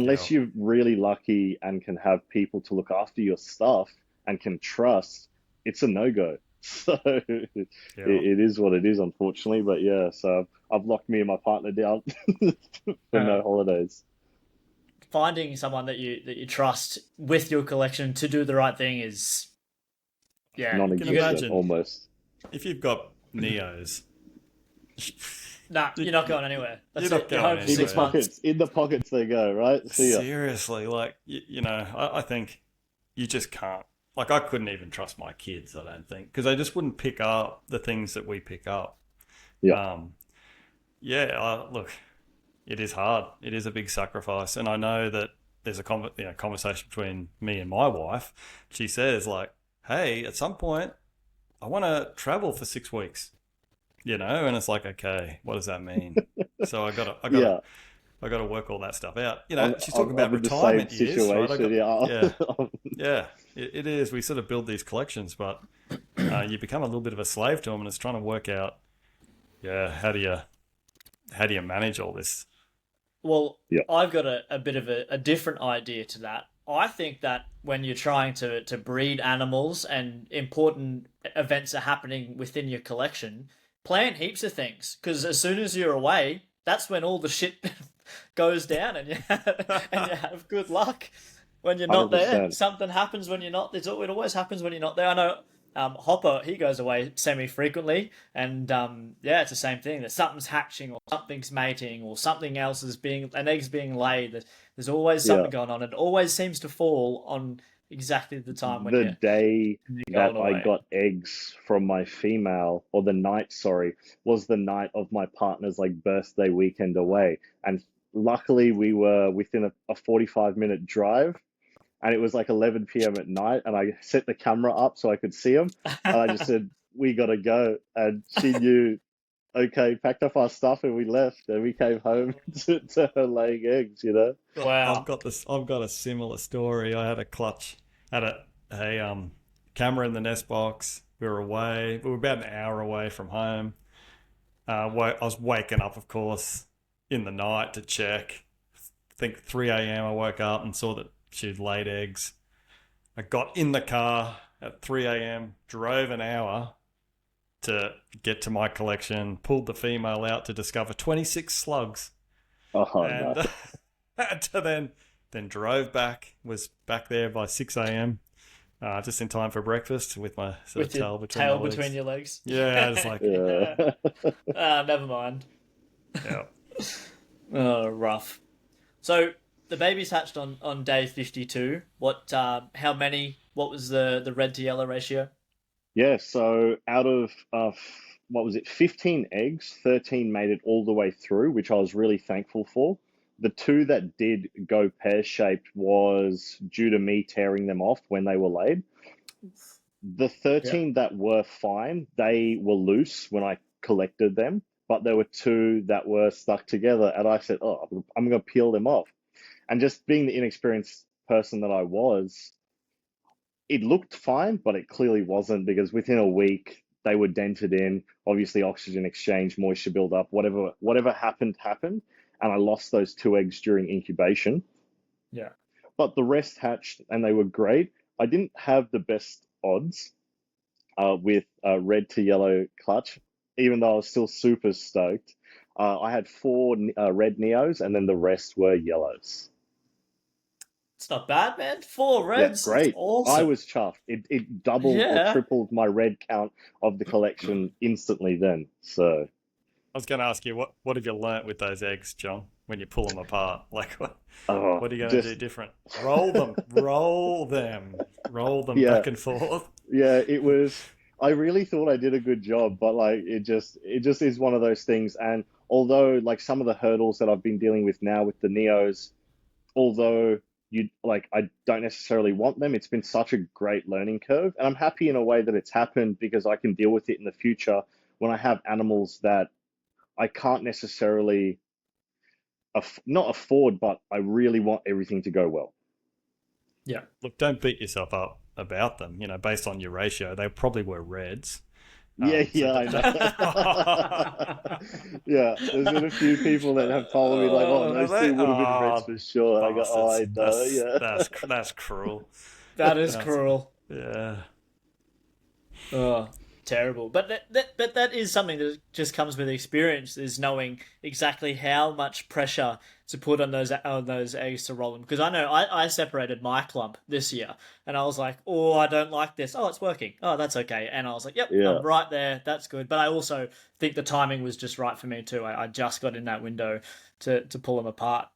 yeah, unless you're really lucky and can have people to look after your stuff and can trust, it's a no-go. So yeah. it is what it is, unfortunately. But yeah, so I've locked me and my partner down for Uh, no holidays. Finding someone that you trust with your collection to do the right thing is, yeah, You can you got Non-existent, imagine almost. if you've got neos, nah, you're not going anywhere. you're That's not it. You're going home for In the anywhere. 6 months. pockets, in the pockets they go, right? See ya. Seriously, like I think you just can't. Like I couldn't even trust my kids. I don't think because they just wouldn't pick up the things that we pick up. Yeah, Um, yeah, look, it is hard. It is a big sacrifice, and I know that there's a conversation between me and my wife. She says like, "Hey, at some point, I want to travel for 6 weeks." And it's like, okay, what does that mean? So yeah. I got to work all that stuff out. She's talking I'm about in the same retirement years, right? situation. Yeah, Yeah, yeah, it is. We sort of build these collections, but you become a little bit of a slave to them, and it's trying to work out, yeah, how do you manage all this? Well, yeah, I've got a bit of a different idea to that. I think that when you're trying to breed animals and important events are happening within your collection, plan heaps of things. Because as soon as you're away, that's when all the shit goes down and and you have good luck when you're not there. 100%. Something happens when you're not. It always happens when you're not there. I know Hopper, he goes away semi frequently, and yeah, it's the same thing. That something's hatching, or something's mating, or something else is being an egg's being laid. There's always Yeah. something going on. It always seems to fall on exactly the time when The day you're that going I away. got eggs from my female, or the night, sorry, was the night of my partner's like birthday weekend away. And luckily we were within a 45-minute drive, and it was like 11 p.m. at night, and I set the camera up so I could see him, and I just said, "We gotta go," and she knew okay, packed up our stuff and we left, and we came home to her laying eggs. You know. I've Wow. got this. I've got a similar story. I had a clutch, had a camera in the nest box. We were away. We were about an hour away from home. I was waking up, of course, in the night to check. I think 3 a.m. I woke up and saw that she'd laid eggs. I got in the car at 3 a.m., drove an hour to get to my collection, pulled the female out to discover 26 slugs, Oh no. and had to then drove back. Was back there by 6 a.m. Just in time for breakfast with my sort of With your tail between my tail legs. between your legs. Yeah, it's like Yeah. Yeah. Never mind. yeah. Oh, rough. So the baby's hatched on day 52. How many? What was the red to yellow ratio? Yeah, so out of what was it, 15 eggs, 13 made it all the way through, which I was really thankful for. The two that did go pear-shaped was due to me tearing them off when they were laid. The Yeah. 13 that were fine, they were loose when I collected them, but there were two that were stuck together, and I said, "Oh, I'm going to peel them off." And just being the inexperienced person that I was, it looked fine, but it clearly wasn't because within a week they were dented in. Obviously, oxygen exchange, moisture build-up, whatever happened, and I lost those two eggs during incubation. Yeah. But the rest hatched and they were great. I didn't have the best odds with red to yellow clutch, even though I was still super stoked. I had four red neos, and then the rest were yellows. It's not bad, man. Four Yeah, reds. That's great. I awesome. was chuffed. It doubled or Yeah. tripled my red count of the collection instantly then. So, I was going to ask you what have you learnt with those eggs, John? When you pull them apart, like oh, what are you going to do just, different? Roll them yeah, back and forth. yeah, it was, I really thought I did a good job, but like it just is one of those things. And although like some of the hurdles that I've been dealing with now with the Neos, although you like I don't necessarily want them, it's been such a great learning curve, and I'm happy in a way that it's happened because I can deal with it in the future when I have animals that I can't necessarily not afford, but I really want everything to go well. Yeah. Look, don't beat yourself up about them. You know, based on your ratio, they probably were reds. Yeah, So yeah, I know. Yeah, there's been a few people that have told me like, "Oh, Are those they? two would have been reds Oh, for sure." And I go, "Oh, bastards! I know, yeah." That's cruel. That is That's cruel. yeah. Oh, terrible. But that is something that just comes with experience, is knowing exactly how much pressure to put on those eggs to roll them. Because I know I separated my clump this year, and I was like, oh, I don't like this. Oh, it's working. Oh, that's okay. And I was like, yep, Yeah, I'm right there. That's good. But I also think the timing was just right for me too. I just got in that window to pull them apart.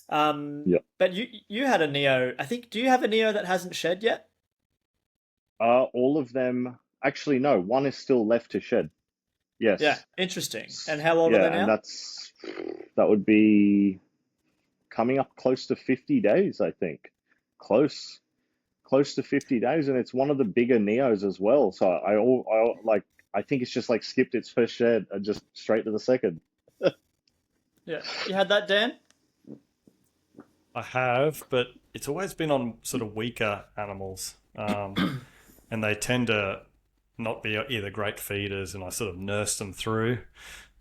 yeah. But you had a Neo. I think. Do you have a Neo that hasn't shed yet? All of them. Actually, no. One is still left to shed. Yeah, Yes. interesting. And how old are they Yeah, and now? that would be coming up close to 50 days, I think. Close, close to 50 days, and it's one of the bigger Neos as well. So I think it's just like skipped its first shed and just straight to the second. Yeah, you had that, Dan? I have, but it's always been on sort of weaker animals, and they tend to not be either great feeders, and I sort of nurse them through,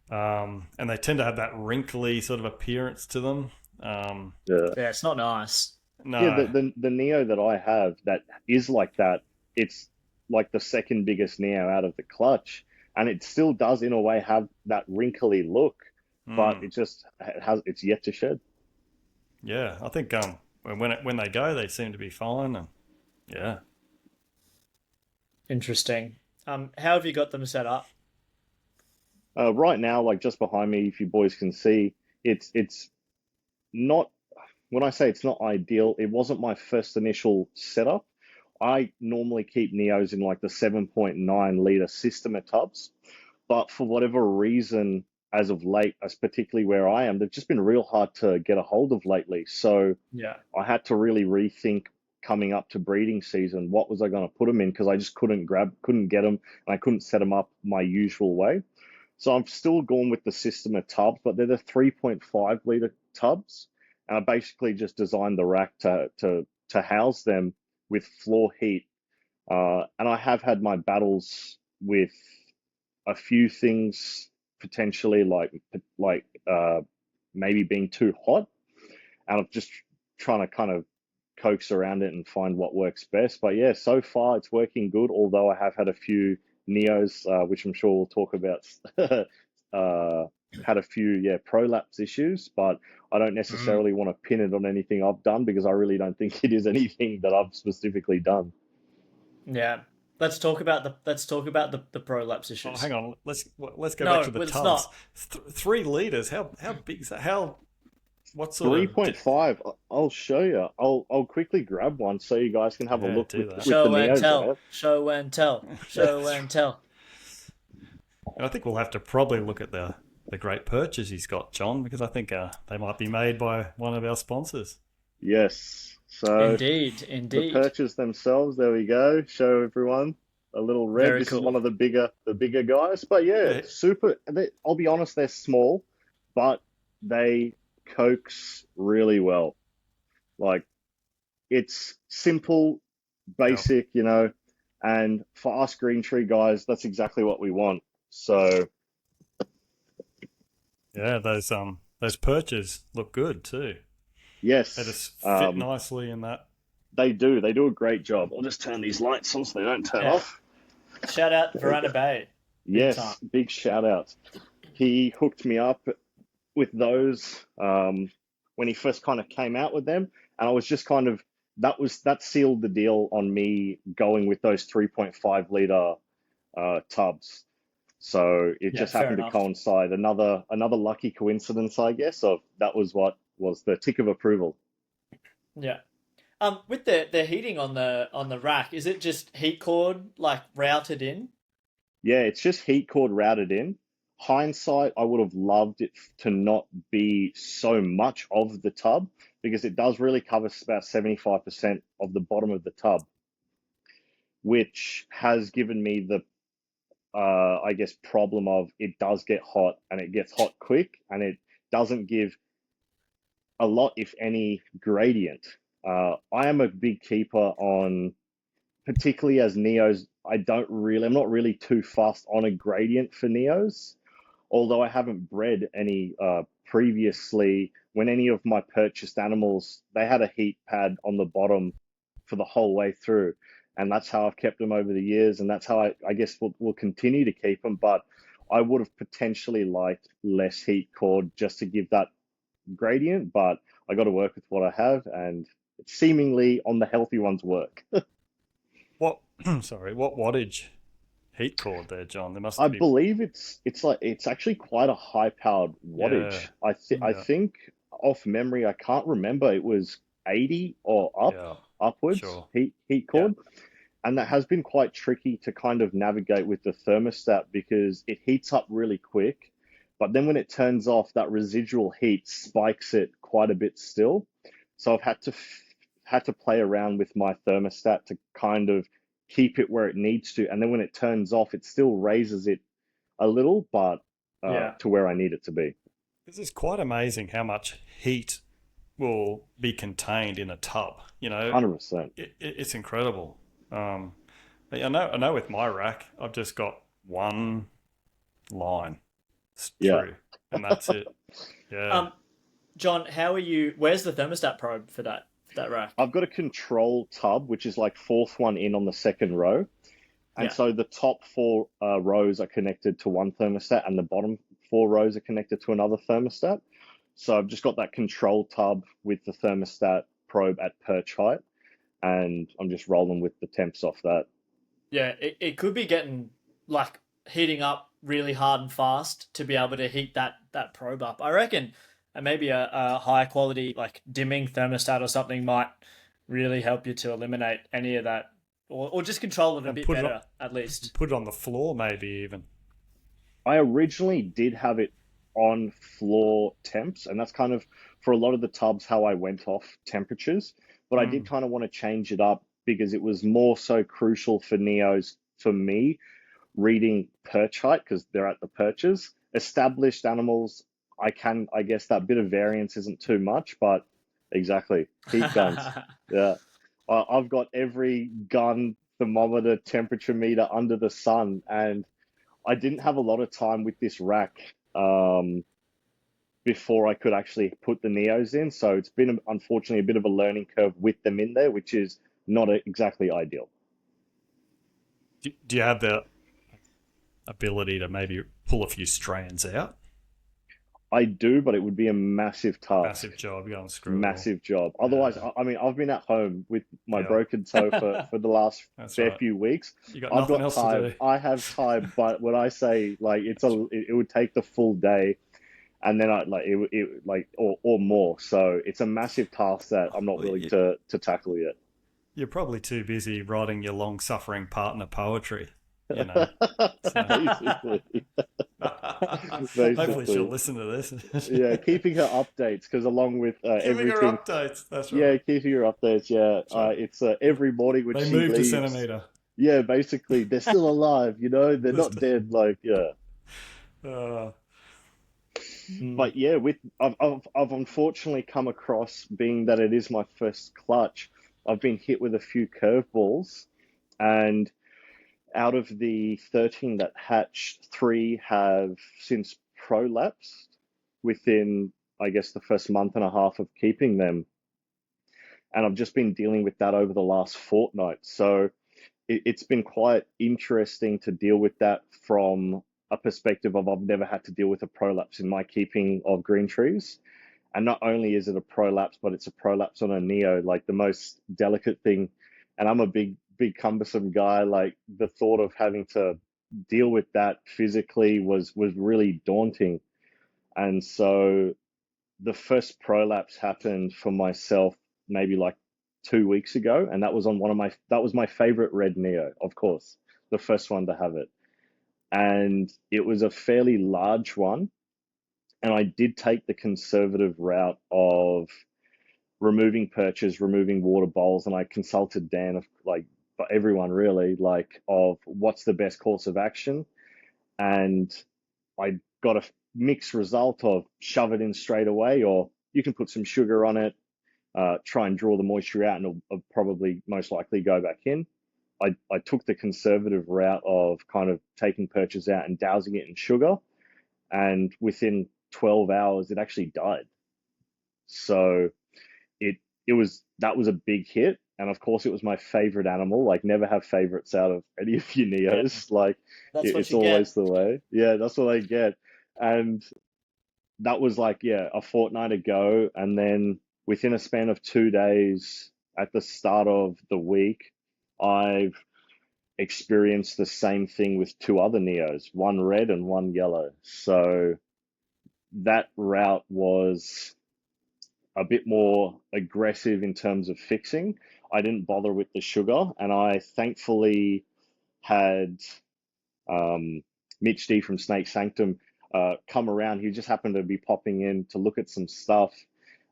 and they tend to have that wrinkly sort of appearance to them. Yeah. Yeah, it's not nice. Yeah, No, the Neo that I have that is like that, it's like the second biggest Neo out of the clutch, and it still does in a way have that wrinkly look, but mm, it's yet to shed. yeah, I think when they go, they seem to be fine, and yeah. Interesting. How have you got them set up? Right now, like just behind me, if you boys can see, it's not, when I say it's not ideal, it wasn't my first initial setup. I normally keep Neos in like the 7.9 liter system tubs, but for whatever reason, as of late, as particularly where I am, they've just been real hard to get a hold of lately. So Yeah. I had to really rethink coming up to breeding season, what was I going to put them in? Because I just couldn't get them and I couldn't set them up my usual way. So I'm still going with the system of tubs, but they're the 3.5 liter tubs. And I basically just designed the rack to house them with floor heat. And I have had my battles with a few things potentially like maybe being too hot, and I'm just trying to kind of coax around it and find what works best. But yeah, so far it's working good. Although I have had a few neos, which I'm sure we'll talk about, had a few prolapse issues. But I don't Mm. necessarily want to pin it on anything I've done because I really don't think it is anything that I've specifically done. Yeah. Let's talk about the prolapse Oh, issues. hang on. Let's go back to No, the it's tubs. not. 3 liters. How big is that? How what sort of? 3.5. I'll show you. I'll quickly grab one so you guys can have a Yeah, look do that. with the Show and neos in tell. it. Show and tell. Yeah. Show and tell. And I think we'll have to probably look at the great purchase he's got, John, because I think they might be made by one of our sponsors. Yes. So Indeed, the indeed. perches themselves, there we go. Show everyone a little red. Very This is one cool. of the bigger guys. But yeah, Yeah, super. I'll be honest, they're small, but they coax really well. Like it's simple, yeah, basic, and for us green tree guys, that's exactly what we want. So yeah. Those perches look good too. They yes, just fit nicely in that. they do. They do a great job. I'll just turn these lights on so they don't turn Yeah. off. Shout out There we go. Veranda Bay. Big time. Yes, big shout out. He hooked me up with those when he first kind of came out with them, and I was just kind of that sealed the deal on me going with those 3.5 liter tubs. So it Yeah, just fair happened to enough. coincide. Another lucky coincidence, I guess, of that was what was the tick of approval. Yeah. With the heating on the rack, is it just heat cord like routed in? Yeah, it's just heat cord routed in. Hindsight, I would have loved it to not be so much of the tub because it does really cover about 75% of the bottom of the tub, which has given me the, I guess, problem of it does get hot and it gets hot quick and it doesn't give a lot, if any, gradient. I am a big keeper on, particularly as Neos, I'm not really too fast on a gradient for Neos, although I haven't bred any previously. When any of my purchased animals, they had a heat pad on the bottom for the whole way through. And that's how I've kept them over the years. And that's how I guess we'll continue to keep them. But I would have potentially liked less heat cord just to give that gradient. But I got to work with what I have. And seemingly on the healthy ones work. What? Sorry, what wattage heat cord there, John? There I must be. believe it's actually quite a high powered Yeah, wattage. I yeah, think off memory I can't remember, it was 80 or yeah. upwards Sure. heat Yeah. cord, and that has been quite tricky to kind of navigate with the thermostat because it heats up really quick, but then when it turns off, that residual heat spikes it quite a bit still. So I've had to play around with my thermostat to kind of keep it where it needs to, and then when it turns off, it still raises it a little, but Yeah. to where I need it to be. This is quite amazing how much heat will be contained in a tub. 100%. It's incredible. Um, but I know with my rack, I've just got one line Yeah. through, and that's it. Yeah, Um, John, how are you? Where's the thermostat probe for that rack? I've got a control tub, which is like fourth one in on the second row. And Yeah. so the top four rows are connected to one thermostat, and the bottom four rows are connected to another thermostat. So I've just got that control tub with the thermostat probe at perch height, and I'm just rolling with the temps off that. Yeah, it could be getting like heating up really hard and fast to be able to heat that probe up. I reckon maybe a high quality like dimming thermostat or something might really help you to eliminate any of that or just control it a and bit better at least. put it on the floor maybe even. I originally did have it on floor temps, and that's kind of for a lot of the tubs how I went off temperatures. But I did Mm. kind of want to change it up because it was more so crucial for Neos for me reading perch height because they're at the perches. Established animals, I guess that bit of variance isn't too much, but exactly, heat guns. Yeah. I've got every gun, thermometer, temperature meter under the sun, and I didn't have a lot of time with this rack before I could actually put the Neos in. So it's been, unfortunately, a bit of a learning curve with them in there, which is not exactly ideal. Do you have the ability to maybe pull a few strands out? I do, but it would be a massive task. Massive job. You got to unscrew it all. Massive job. Otherwise, Yeah. I mean, I've been at home with my Yeah. broken toe for the last That's fair right. few weeks. You got I've nothing got else to time. do. I have time, but when I say like it would take the full day, and then I like it like or more. So it's a massive task that I'm not Well, willing you, to tackle yet. you're probably too busy writing your long-suffering partner poetry, you know. So Basically, hopefully she'll basically, listen to this. yeah. Keeping her updates because along with Giving her everything, updates. That's yeah, right. keeping her updates. Yeah, So it's every morning when they she moved a leaves. centimeter. Yeah, basically, they're still alive, they're not dead. Like, yeah. Uh, But yeah, I've unfortunately come across, being that it is my first clutch, I've been hit with a few curveballs, and out of the 13 that hatched, three have since prolapsed within, I guess, the first month and a half of keeping them. And I've just been dealing with that over the last fortnight. So it's been quite interesting to deal with that from a perspective of I've never had to deal with a prolapse in my keeping of green trees. And not only is it a prolapse, but it's a prolapse on a neo, like the most delicate thing. And I'm a big cumbersome guy. Like the thought of having to deal with that physically was really daunting. And so the first prolapse happened for myself maybe like 2 weeks ago, and that was on that was my favorite red neo, of course, the first one to have it, and it was a fairly large one, and I did take the conservative route of removing perches, removing water bowls, and I consulted Dan of like for everyone really like of what's the best course of action, and I got a mixed result of shove it in straight away, or you can put some sugar on it, try and draw the moisture out, and it'll probably most likely go back in. I took the conservative route of kind of taking perches out and dousing it in sugar, and within 12 hours, it actually died. So it it was that was a big hit, and of course, it was my favorite animal. Like, never have favorites out of any of your Yeah, neos. Like, that's what it's you get. always the way. Yeah, that's what I get. And that was like, yeah, a fortnight ago. And then within a span of 2 days at the start of the week, I've experienced the same thing with two other Neos, one red and one yellow. So that route was a bit more aggressive in terms of fixing. I didn't bother with the sugar, and I thankfully had Mitch D from Snake Sanctum come around. He just happened to be popping in to look at some stuff,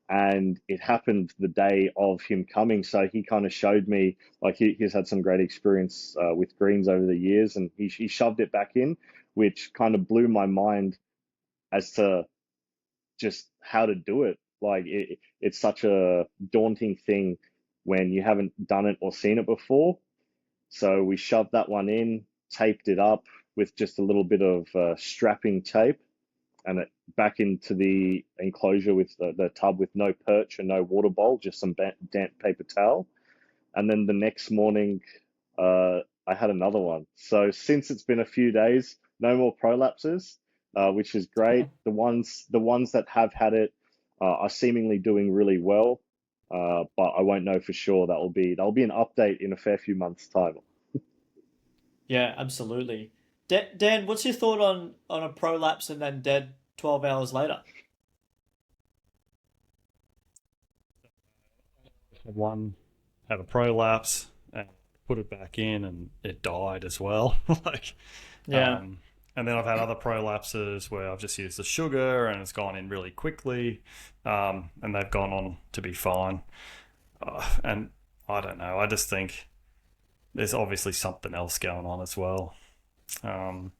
and it happened the day of him coming. So he kind of showed me, like, he's had some great experience with greens over the years, and he shoved it back in, which kind of blew my mind as to just how to do it. Like, it's such a daunting thing when you haven't done it or seen it before. So we shoved that one in, taped it up with just a little bit of strapping tape, and it back into the enclosure with the tub with no perch and no water bowl, just some damp paper towel. And then the next morning, I had another one. So since it's been a few days, no more prolapses, which is great. The ones that have had it are seemingly doing really well, but I won't know for sure. That'll be an update in a fair few months' time. Yeah, absolutely. Dan, what's your thought on a prolapse and then dead 12 hours later? one had a prolapse and put it back in, and it died as well. like, Yeah. um, and then I've had other prolapses where I've just used the sugar and it's gone in really quickly, and they've gone on to be fine. And I don't know. I just think there's obviously something else going on as well. Um,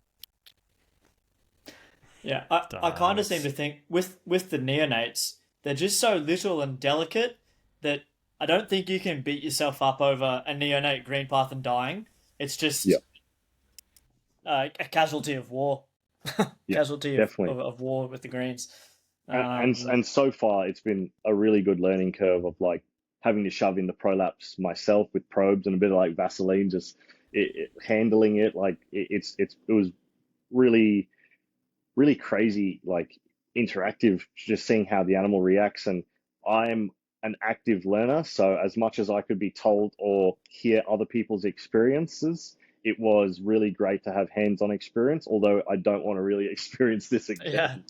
Yeah, I don't know. kind of seem to It's think with the neonates, they're just so little and delicate that I don't think you can beat yourself up over a neonate green path and dying. It's Yeah, just a casualty of war, yeah, casualty definitely. of war with the greens. And so far it's been a really good learning curve of like having to shove in the prolapse myself with probes and a bit of like Vaseline, just handling it like it was really really crazy, like interactive, just seeing how the animal reacts. And I'm an active learner, so as much as I could be told or hear other people's experiences, it was really great to have hands-on experience, although I don't want to really experience this Yeah, again.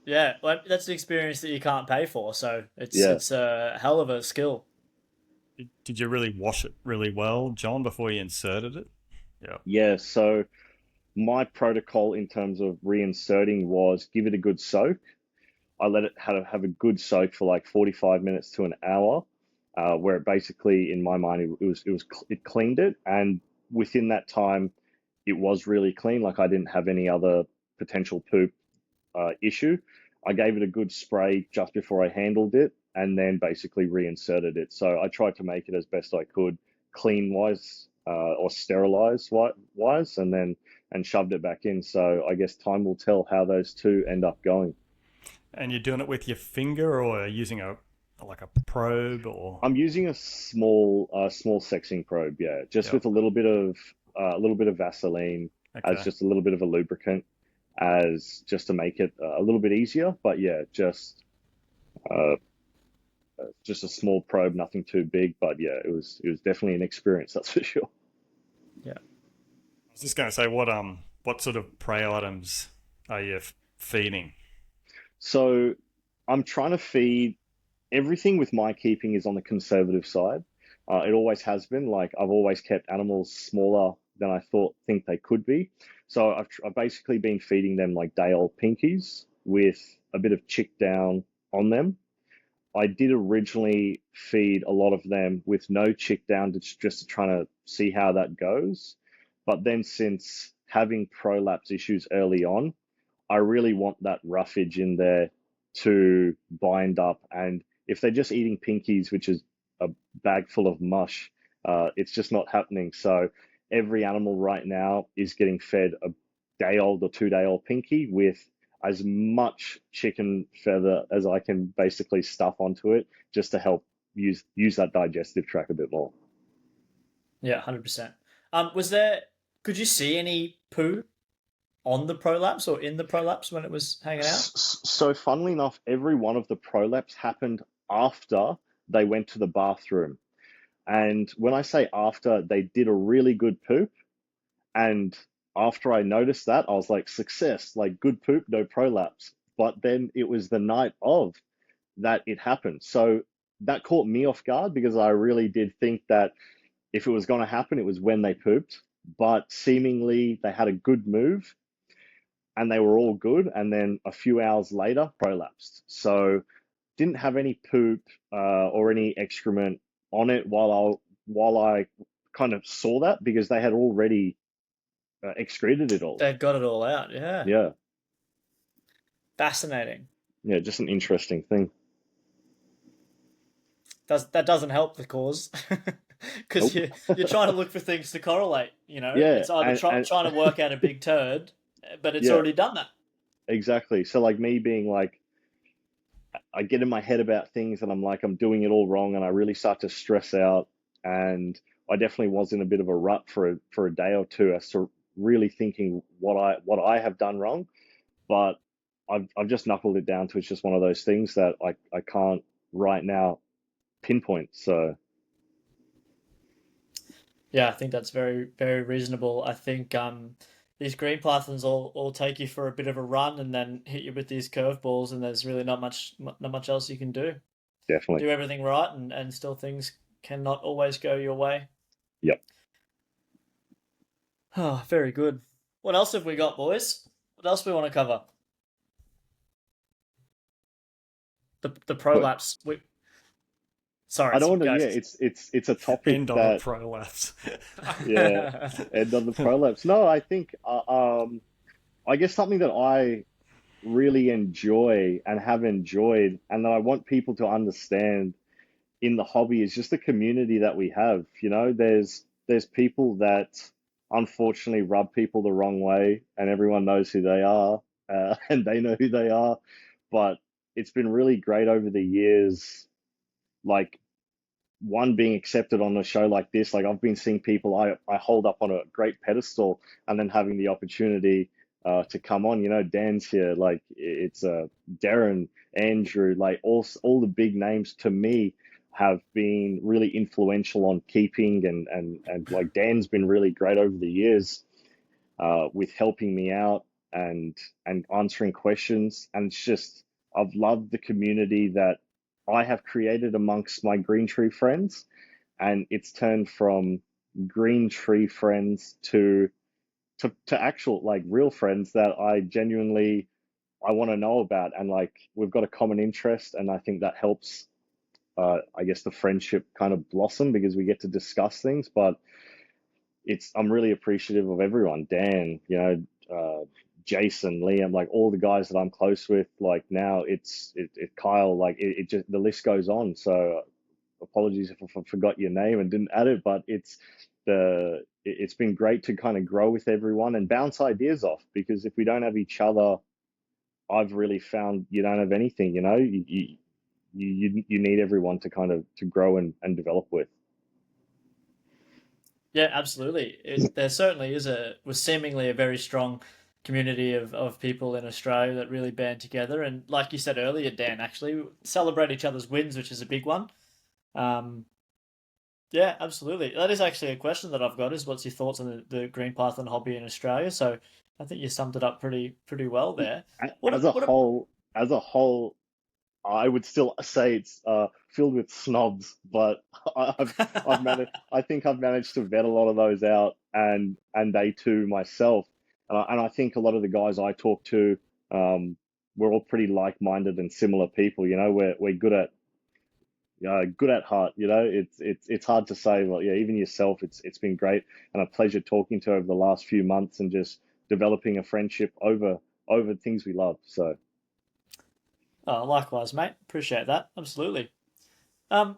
yeah. Well, that's the experience that you can't pay for, so Yeah, it's a hell of a skill. did you really wash it really well, John, before you inserted it? Yeah. yeah. So my protocol in terms of reinserting was give it a good soak. I let it have a good soak for like 45 minutes to an hour, where it basically, in my mind, it cleaned it, and within that time, it was really clean. Like I didn't have any other potential poop issue. I gave it a good spray just before I handled it, and then basically reinserted it. So I tried to make it as best I could, clean wise or sterilize wise, and then and shoved it back in. So I guess time will tell how those two end up going. And you're doing it with your finger or using a like a probe or I'm using a small sexing probe, yeah, just yeah. with a little bit of Vaseline as Okay. just a little bit of a lubricant, as just to make it a little bit easier. But yeah, uh, just a small probe, nothing too big. But yeah, it was definitely an experience, that's for sure. Yeah. I was just going to say what sort of prey items are you feeding? So I'm trying to feed everything with my keeping is on the conservative side. It always has been. Like I've always kept animals smaller than I think they could be. So I've basically been feeding them like day old pinkies with a bit of chick down on them. I did originally feed a lot of them with no chick down, just to try to see how that goes. But then since having prolapse issues early on, I really want that roughage in there to bind up. And if they're just eating pinkies, which is a bag full of mush, it's just not happening. So every animal right now is getting fed a day old or 2 day old pinky with as much chicken feather as I can basically stuff onto it, just to help use that digestive tract a bit more. Yeah, 100%. Was there? Could you see any poo on the prolapse or in the prolapse when it was hanging out? So funnily enough, every one of the prolapse happened after they went to the bathroom. And when I say after, they did a really good poop. And after I noticed that, I was like, success, like good poop, no prolapse. But then it was the night of that it happened. So that caught me off guard because I really did think that if it was going to happen, it was when they pooped. But seemingly they had a good move and they were all good. And then a few hours later, prolapsed. So didn't have any poop or any excrement on it while I kind of saw that because they had already excreted it all. They've got it all out. Yeah, Yeah, fascinating. yeah, just an interesting thing. That doesn't help the cause because Nope. you're trying to look for things to correlate. You know, Yeah, it's either and trying to work out a big turd, but it's yeah, already done that. exactly. So like me being like, I get in my head about things and I'm like, I'm doing it all wrong, and I really start to stress out. And I definitely was in a bit of a rut for a day or two as to really thinking what I have done wrong. But I've just knuckled it down to it's just one of those things that I can't right now pinpoint. So Yeah, I think that's very reasonable. I think these green pythons all take you for a bit of a run and then hit you with these curveballs, and there's really not much else you can do. definitely, Do everything right, and still things cannot always go your way. yep. Oh, very good. What else have we got, boys? What else we want to cover? The But prolapse. Sorry, I don't want to. go. Yeah, it's a topic End on a that, prolapse. yeah, and on the prolapse. No, I think I guess something that I really enjoy and have enjoyed, and that I want people to understand in the hobby is just the community that we have. You know, there's people that unfortunately rub people the wrong way, and everyone knows who they are, and they know who they are. But it's been really great over the years, like one being accepted on a show like this. Like I've been seeing people I hold up on a great pedestal, and then having the opportunity to come on. You know, Dan's here. Like it's Darren, Andrew, like all the big names to me have been really influential on keeping, and like Dan's been really great over the years with helping me out and answering questions. And it's just I've loved the community that I have created amongst my green tree friends, and it's turned from green tree friends to actual like real friends that I genuinely I want to know about, and like we've got a common interest, and I think that helps. I guess the friendship kind of blossom because we get to discuss things, but it's I'm really appreciative of everyone. Dan, you know, Jason, Liam, like all the guys that I'm close with. Like now, Kyle. Like it just the list goes on. So apologies if I forgot your name and didn't add it, but it's been great to kind of grow with everyone and bounce ideas off, because if we don't have each other, I've really found you don't have anything. You know, you need everyone to kind of to grow and develop with. Yeah, absolutely. There certainly was seemingly a very strong community of people in Australia that really band together. And like you said earlier, Dan, actually celebrate each other's wins, which is a big one. Um, yeah, absolutely. That is actually a question that I've got is what's your thoughts on the green python hobby in Australia? So I think you summed it up pretty well there. As a whole, as a whole, I would still say it's filled with snobs, but I've managed. I think I've managed to vet a lot of those out, and they too myself. And I think a lot of the guys I talk to, we're all pretty like-minded and similar people. You know, we're good at heart. You know, it's hard to say. Well, yeah, even yourself, it's been great and a pleasure talking to over the last few months and just developing a friendship over things we love. So. Oh, likewise, mate. Appreciate that. Absolutely. Um,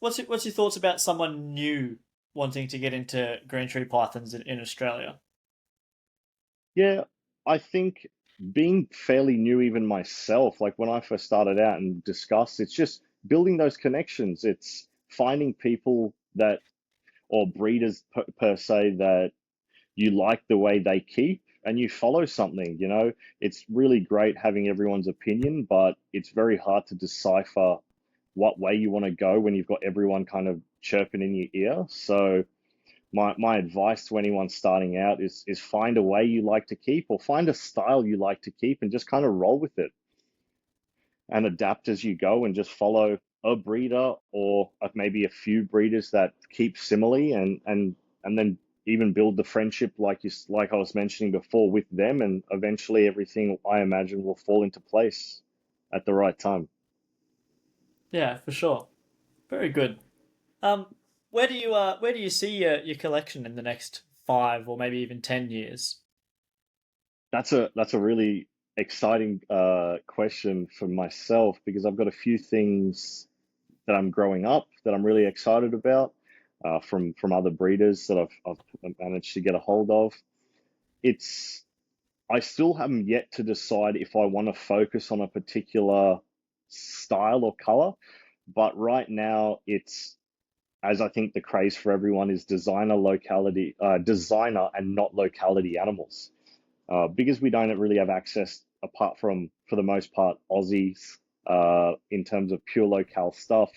what's your thoughts about someone new wanting to get into green tree pythons in Australia? Yeah, I think being fairly new, even myself, like when I first started out and discussed, it's just building those connections. It's finding people that, or breeders per se, that you like the way they keep and you follow something, you know. It's really great having everyone's opinion, but it's very hard to decipher what way you want to go when you've got everyone kind of chirping in your ear. So my advice to anyone starting out is find a way you like to keep or find a style you like to keep and just kind of roll with it and adapt as you go and just follow a breeder or maybe a few breeders that keep similarly and then even build the friendship like I was mentioning before with them, and eventually everything I imagine will fall into place at the right time. Yeah, for sure. Very good. Um, where do you see your collection in the next 5 or maybe even 10 years? That's a really exciting question for myself because I've got a few things that I'm growing up that I'm really excited about from other breeders that I've managed to get a hold of. It's I still haven't yet to decide if I want to focus on a particular style or color, but right now it's as I think the craze for everyone is designer and not locality animals, because we don't really have access apart from for the most part Aussies in terms of pure locale stuff.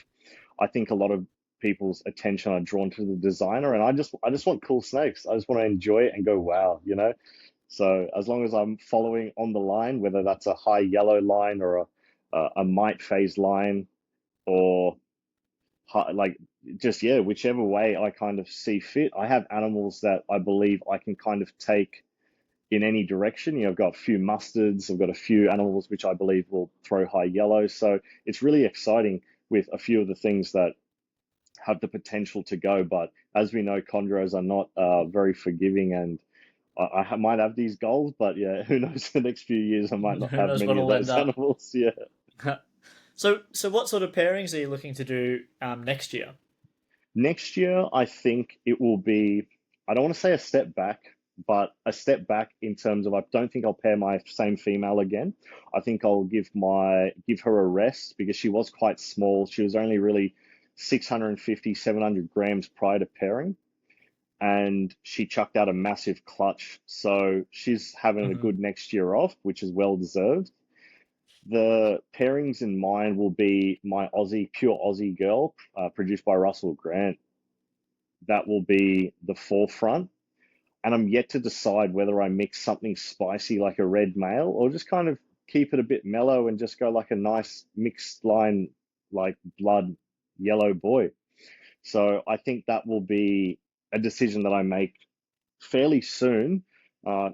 I think a lot of people's attention are drawn to the designer, and I just want cool snakes. I just want to enjoy it and go wow, you know. So as long as I'm following on the line, whether that's a high yellow line or a mite phase line or like just yeah, whichever way I kind of see fit. I have animals that I believe I can kind of take in any direction. You know, I've got a few mustards, I've got a few animals which I believe will throw high yellow. So it's really exciting with a few of the things that have the potential to go. But as we know, chondros are not very forgiving, and might have these goals, but yeah, who knows? The next few years, I might not Who have knows many of what'll end those up? animals. Yeah. So what sort of pairings are you looking to do next year? Next year, I think it will be, I don't want to say a step back, but a step back in terms of I don't think I'll pair my same female again. I think I'll give her a rest because she was quite small. She was only really 650, 700 grams prior to pairing, and she chucked out a massive clutch. So she's having a Hmm. good next year off, which is well deserved. The pairings in mind will be my Aussie, pure Aussie girl, produced by Russell Grant. That will be the forefront. And I'm yet to decide whether I mix something spicy like a red male or just kind of keep it a bit mellow and just go like a nice mixed line, like blood yellow boy. So I think that will be a decision that I make fairly soon,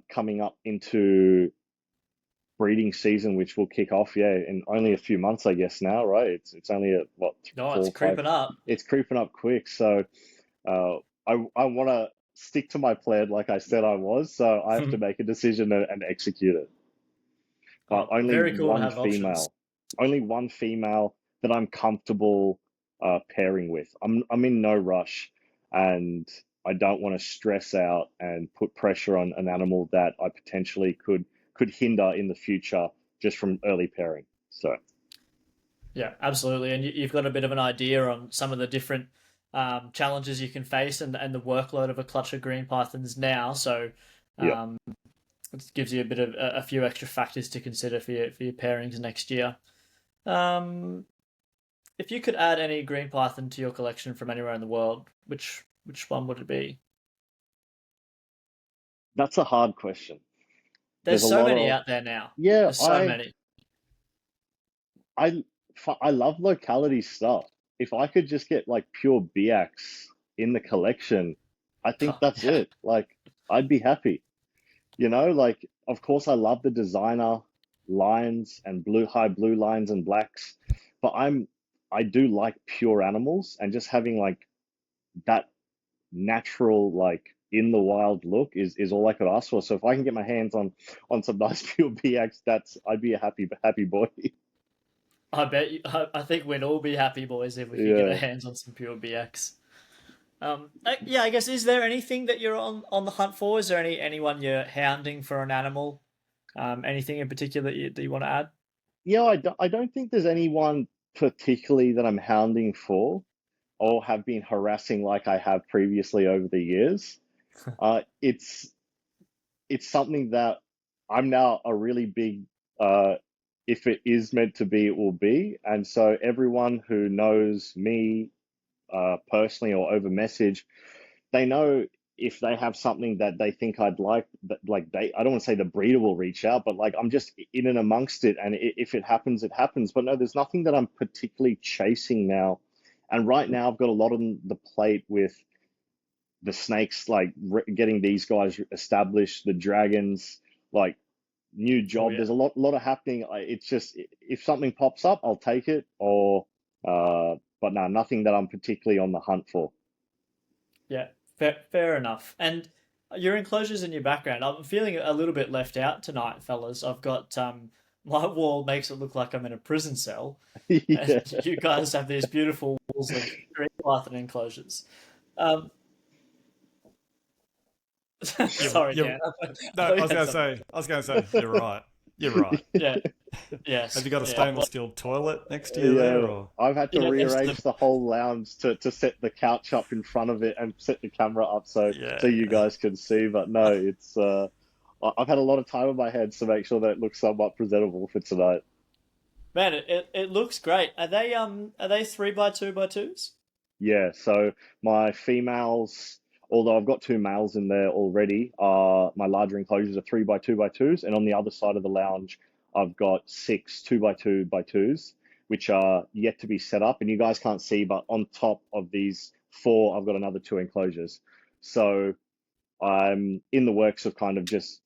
coming up into breeding season, which will kick off, yeah, in only a few months, I guess now, right? It's only a what, Oh, four it's or five. creeping up. It's creeping up quick. So uh, I want to stick to my plan, like I said I was. So I have to make a decision and execute it. But Oh, very cool to have options. only one female that I'm comfortable pairing with. I'm in no rush, and I don't want to stress out and put pressure on an animal that I potentially could hinder in the future just from early pairing. So Yeah, absolutely. And you've got a bit of an idea on some of the different challenges you can face and the workload of a clutch of green pythons now. So yeah, um, it gives you a bit of a few extra factors to consider for your pairings next year. Um, if you could add any green python to your collection from anywhere in the world, which one would it be? that's a hard question. There's There's a so lot many of out there now. yeah, There's so many. I I love locality stuff. If I could just get like pure BX in the collection, I think that's Yeah. it. Like I'd be happy. Like of course I love the designer lines and high blue lines and blacks, but I do like pure animals and just having like that natural like in the wild look is all I could ask for. So if I can get my hands on some nice pure BX, that's I'd be a happy boy. I bet you, I think we'd all be happy boys if we could get our Yeah. hands on some pure BX. Yeah, I guess is there anything that you're on the hunt for? Is there anyone you're hounding for an animal? Anything in particular that you want to add? Yeah, I don't think there's anyone particularly that I'm hounding for or have been harassing like I have previously over the years. Uh, it's it's something that I'm now a really big if it is meant to be, it will be. And so everyone who knows me personally or over message, they know if they have something that they think I'd like, that like I don't want to say the breeder will reach out, but like I'm just in and amongst it, and if it happens, it happens. But no, there's nothing that I'm particularly chasing now. And right now, I've got a lot on the plate with the snakes, like getting these guys established, the dragons, like new Oh job. yeah, There's a lot of happening. It's just if something pops up, I'll take it. Or, but no, nothing that I'm particularly on the hunt for. yeah, fair enough. And your enclosures in your background, I'm feeling a little bit left out tonight, fellas. I've got my wall makes it look like I'm in a prison cell, and Yeah, you guys have these beautiful walls of green python enclosures. Um, sorry, You're Dan. no. I thought you had something. I was gonna say. You're right. You're right. Yeah. Have Yes. you got a Yeah. stainless steel toilet next to you there, yeah. or I've had to Yeah. There's the. rearrange the whole lounge to set the couch up in front of it and set the camera up so you yeah? guys can see. But no, it's I've had a lot of time on my hands to make sure that it looks somewhat presentable for tonight. Man, it looks great. Are they 3x2x2s? Yeah, so my females, although I've got two males in there already, my larger enclosures are 3x2x2s, and on the other side of the lounge, I've got six 2x2x2s, which are yet to be set up. And you guys can't see, but on top of these four, I've got another two enclosures. So I'm in the works of kind of just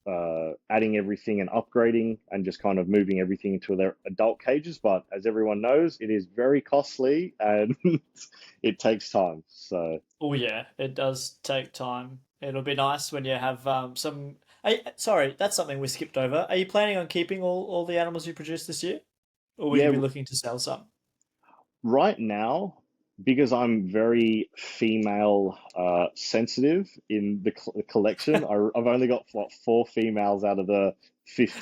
adding everything and upgrading and just kind of moving everything into their adult cages. But as everyone knows, it is very costly and it takes time. So Oh yeah, it does take time. It'll be nice when you have some. Sorry, that's something we skipped over. Are you planning on keeping all the animals you produce this year, or will you yeah, be looking to sell some? right now, because I'm very female sensitive in the collection, I've only got what, four females out of the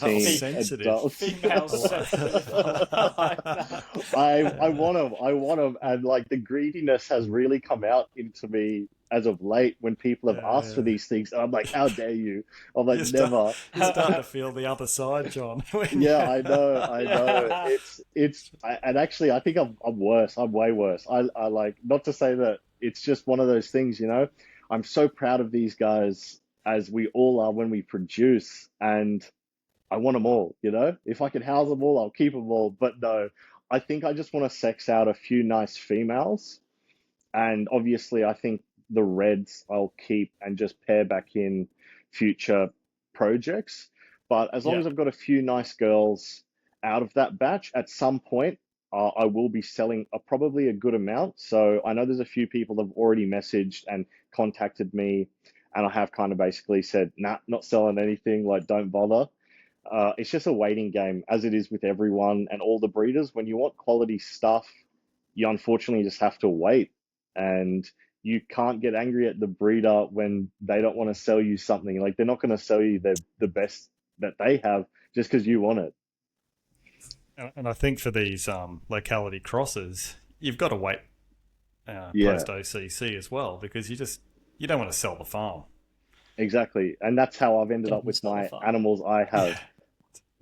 Oh, 15 Fe sensitive. adults. Female I like sensitive. I like that. I want them, I want them, and like the greediness has really come out into me as of late when people have asked for Yeah. these things, and I'm like, how dare you? I'm like, You're start, never. you're starting to feel the other side, John. When Yeah, you... I know, I know. And actually, I think I'm worse. I'm way worse. I like, not to say that it's just one of those things, you know. I'm so proud of these guys, as we all are when we produce, and I want them all, you know. If I can house them all, I'll keep them all. But no, I think I just want to sex out a few nice females, and obviously, I think the reds I'll keep and just pair back in future projects. But as long Yeah, as I've got a few nice girls out of that batch, at some point, I will be selling probably a good amount. So I know there's a few people that have already messaged and contacted me, and I have kind of basically said, nah, not selling anything, like, don't bother. It's just a waiting game, as it is with everyone and all the breeders. When you want quality stuff, you unfortunately just have to wait, and you can't get angry at the breeder when they don't want to sell you something. Like, they're not going to sell you the best that they have just because you want it. And I think for these locality crosses, you've got to wait Yeah, post OCC as well, because you don't want to sell the farm. exactly. And that's how I've ended don't up want to with sell the my farm. animals I have.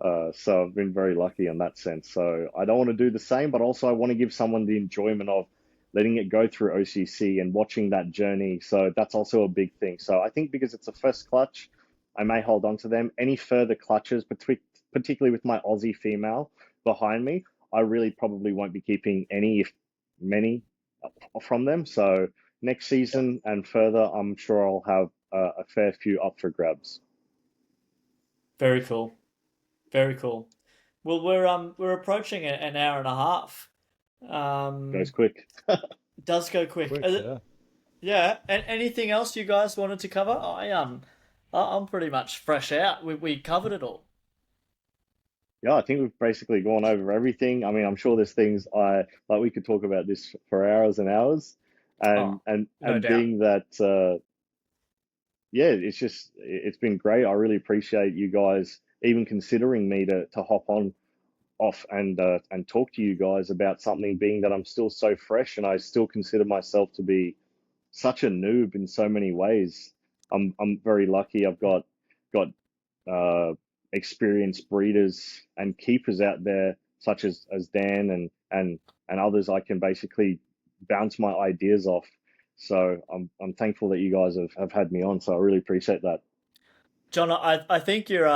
Yeah. So I've been very lucky in that sense. So I don't want to do the same, but also I want to give someone the enjoyment of letting it go through OCC and watching that journey. So that's also a big thing. So I think because it's a first clutch, I may hold on to them. Any further clutches, particularly with my Aussie female behind me, I really probably won't be keeping any, if many, from them. So next Yeah, season and further, I'm sure I'll have a fair few up for grabs. very cool. Very cool. Well, we're approaching an hour and a half. Goes Um, quick. it does go quick. Quick, yeah. Yeah. And anything else you guys wanted to cover? I'm pretty much fresh out. We covered it all. Yeah, I think we've basically gone over everything. I mean, I'm sure there's things I like. We could talk about this for hours and hours, and Oh, and no and doubt. being that, yeah, it's been great. I really appreciate you guys even considering me to hop on off and talk to you guys about something. Being that I'm still so fresh and I still consider myself to be such a noob in so many ways. I'm very lucky. I've got uh, experienced breeders and keepers out there, such as Dan and others. I can basically bounce my ideas off. So I'm thankful that you guys have had me on. So I really appreciate that. John, I think you're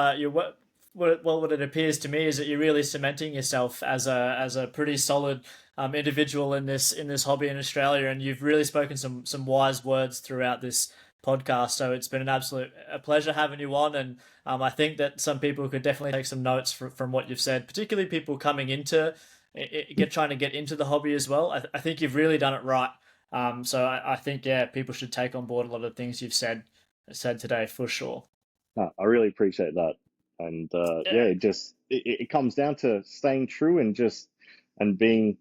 what it appears to me is that you're really cementing yourself as a pretty solid individual in this hobby in Australia, and you've really spoken some wise words throughout this podcast. So it's been an absolute a pleasure having you on, and I think that some people could definitely take some notes from what you've said, particularly people coming into get trying to get into the hobby as well. I think you've really done it right. So I think yeah, people should take on board a lot of things you've said today for sure. No, I really appreciate that. And yeah, Yeah. it comes down to staying true and just and being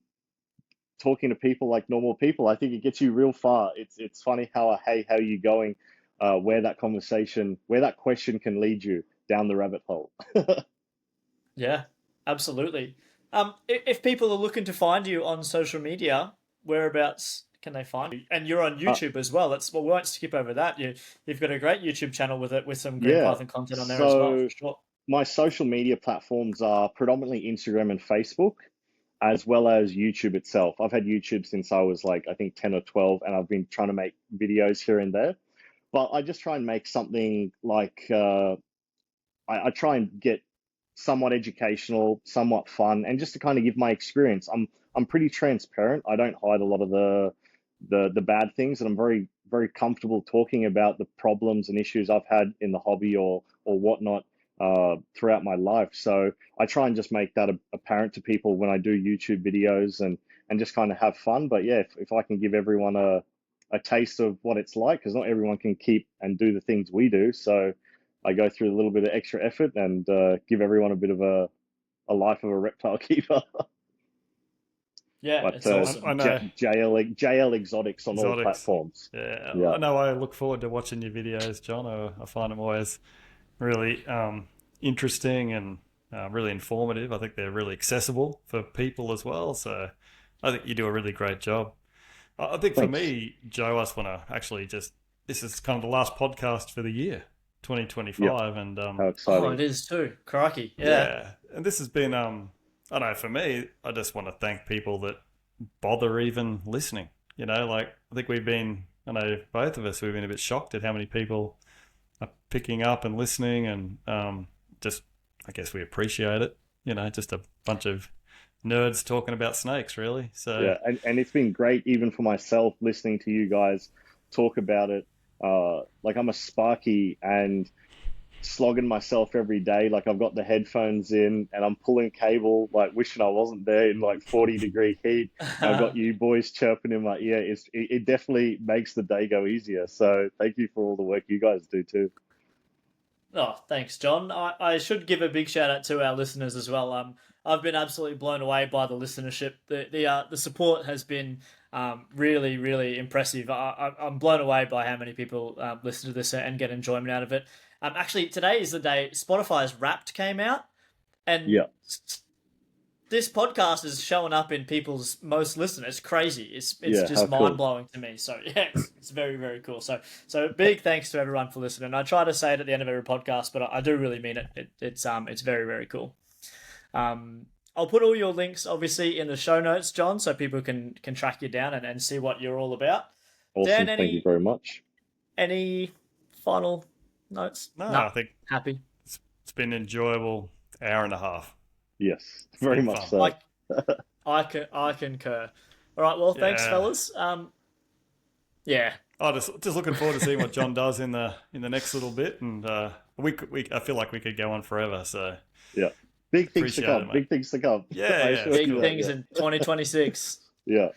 talking to people like normal people. I think it gets you real far. It's funny how hey, how you going, where that question can lead you down the rabbit hole. Yeah, absolutely. If people are looking to find you on social media, whereabouts can they find you? And you're on Uh, YouTube as well. We won't skip over that. You've got a great YouTube channel with it with some Green yeah. Python content on there as well, for So sure. my social media platforms are predominantly Instagram and Facebook, as well as YouTube itself. I've had YouTube since I was like, I think 10 or 12, and I've been trying to make videos here and there. But I just try and make something like I try and get somewhat educational, somewhat fun, and just to kind of give my experience. I'm pretty transparent. I don't hide a lot of the bad things, and I'm very very comfortable talking about the problems and issues I've had in the hobby or whatnot throughout my life. So I try and just make that apparent to people when I do YouTube videos and just kind of have fun. But yeah, if I can give everyone a taste of what it's like, because not everyone can keep and do the things we do. So I go through a little bit of extra effort and give everyone a bit of a life of a reptile keeper. Yeah, But it's awesome. I know. JL Exotics on all Exotics. platforms. Yeah, Yeah. I know. I look forward to watching your videos, John. I find them always really interesting and really informative. I think they're really accessible for people as well. So I think you do a really great job. I think for Thanks. me, Joe, I just want to actually this is kind of the last podcast for the year, 2025. Yep. And How Oh, exciting. it is too. Crikey. Yeah. yeah, and this has been, I don't know, for me, I just want to thank people that bother even listening. Like I think I know both of us, we've been a bit shocked at how many people are picking up and listening, and just, I guess we appreciate it. Just a bunch of nerds talking about snakes, really. So Yeah, and it's been great even for myself listening to you guys talk about it. Like I'm a Sparky and slogging myself every day. Like I've got the headphones in and I'm pulling cable, like wishing I wasn't there in like 40-degree heat. I've got you boys chirping in my ear. It definitely makes the day go easier. So thank you for all the work you guys do too. Oh, thanks, John. I should give a big shout out to our listeners as well. I've been absolutely blown away by the listenership. The support has been really, really impressive. I'm blown away by how many people listen to this and get enjoyment out of it. Actually, today is the day Spotify's Wrapped came out, and Yeah, this podcast is showing up in people's most listeners. It's crazy. It's yeah, just how cool. mind blowing to me. So yeah, it's very, very cool. So big thanks to everyone for listening. I try to say it at the end of every podcast, but I do really mean it. It's very, very cool. I'll put all your links obviously in the show notes, John, so people can track you down and see what you're all about. Awesome. Dan, Thank you very much. any final notes? no, Nah, I think happy. it's been an enjoyable hour and a half. Yes, very been much fun. so. I concur. All right, well, thanks, Yeah. fellas. Yeah. Just looking forward to seeing what John does in the next little bit, and I feel like we could go on forever. So Yeah, big things to Appreciate come. it, mate. Big things to come. Yeah, I yeah. assure you Big that, things yeah. in 2026. Yeah.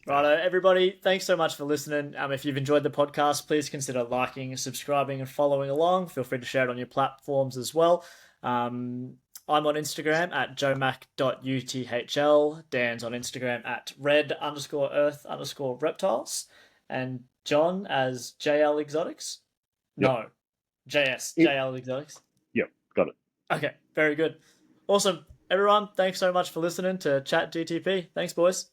Righto, everybody, thanks so much for listening. If you've enjoyed the podcast, please consider liking, subscribing, and following along. Feel free to share it on your platforms as well. I'm on Instagram at joemac.uthl. Dan's on Instagram at red_earth_reptiles. And John as JL Exotics? Yep. No, JS, Yep. JL Exotics. Yep, got it. Okay, very good. Awesome. Everyone, thanks so much for listening to Chat GTP. Thanks, boys.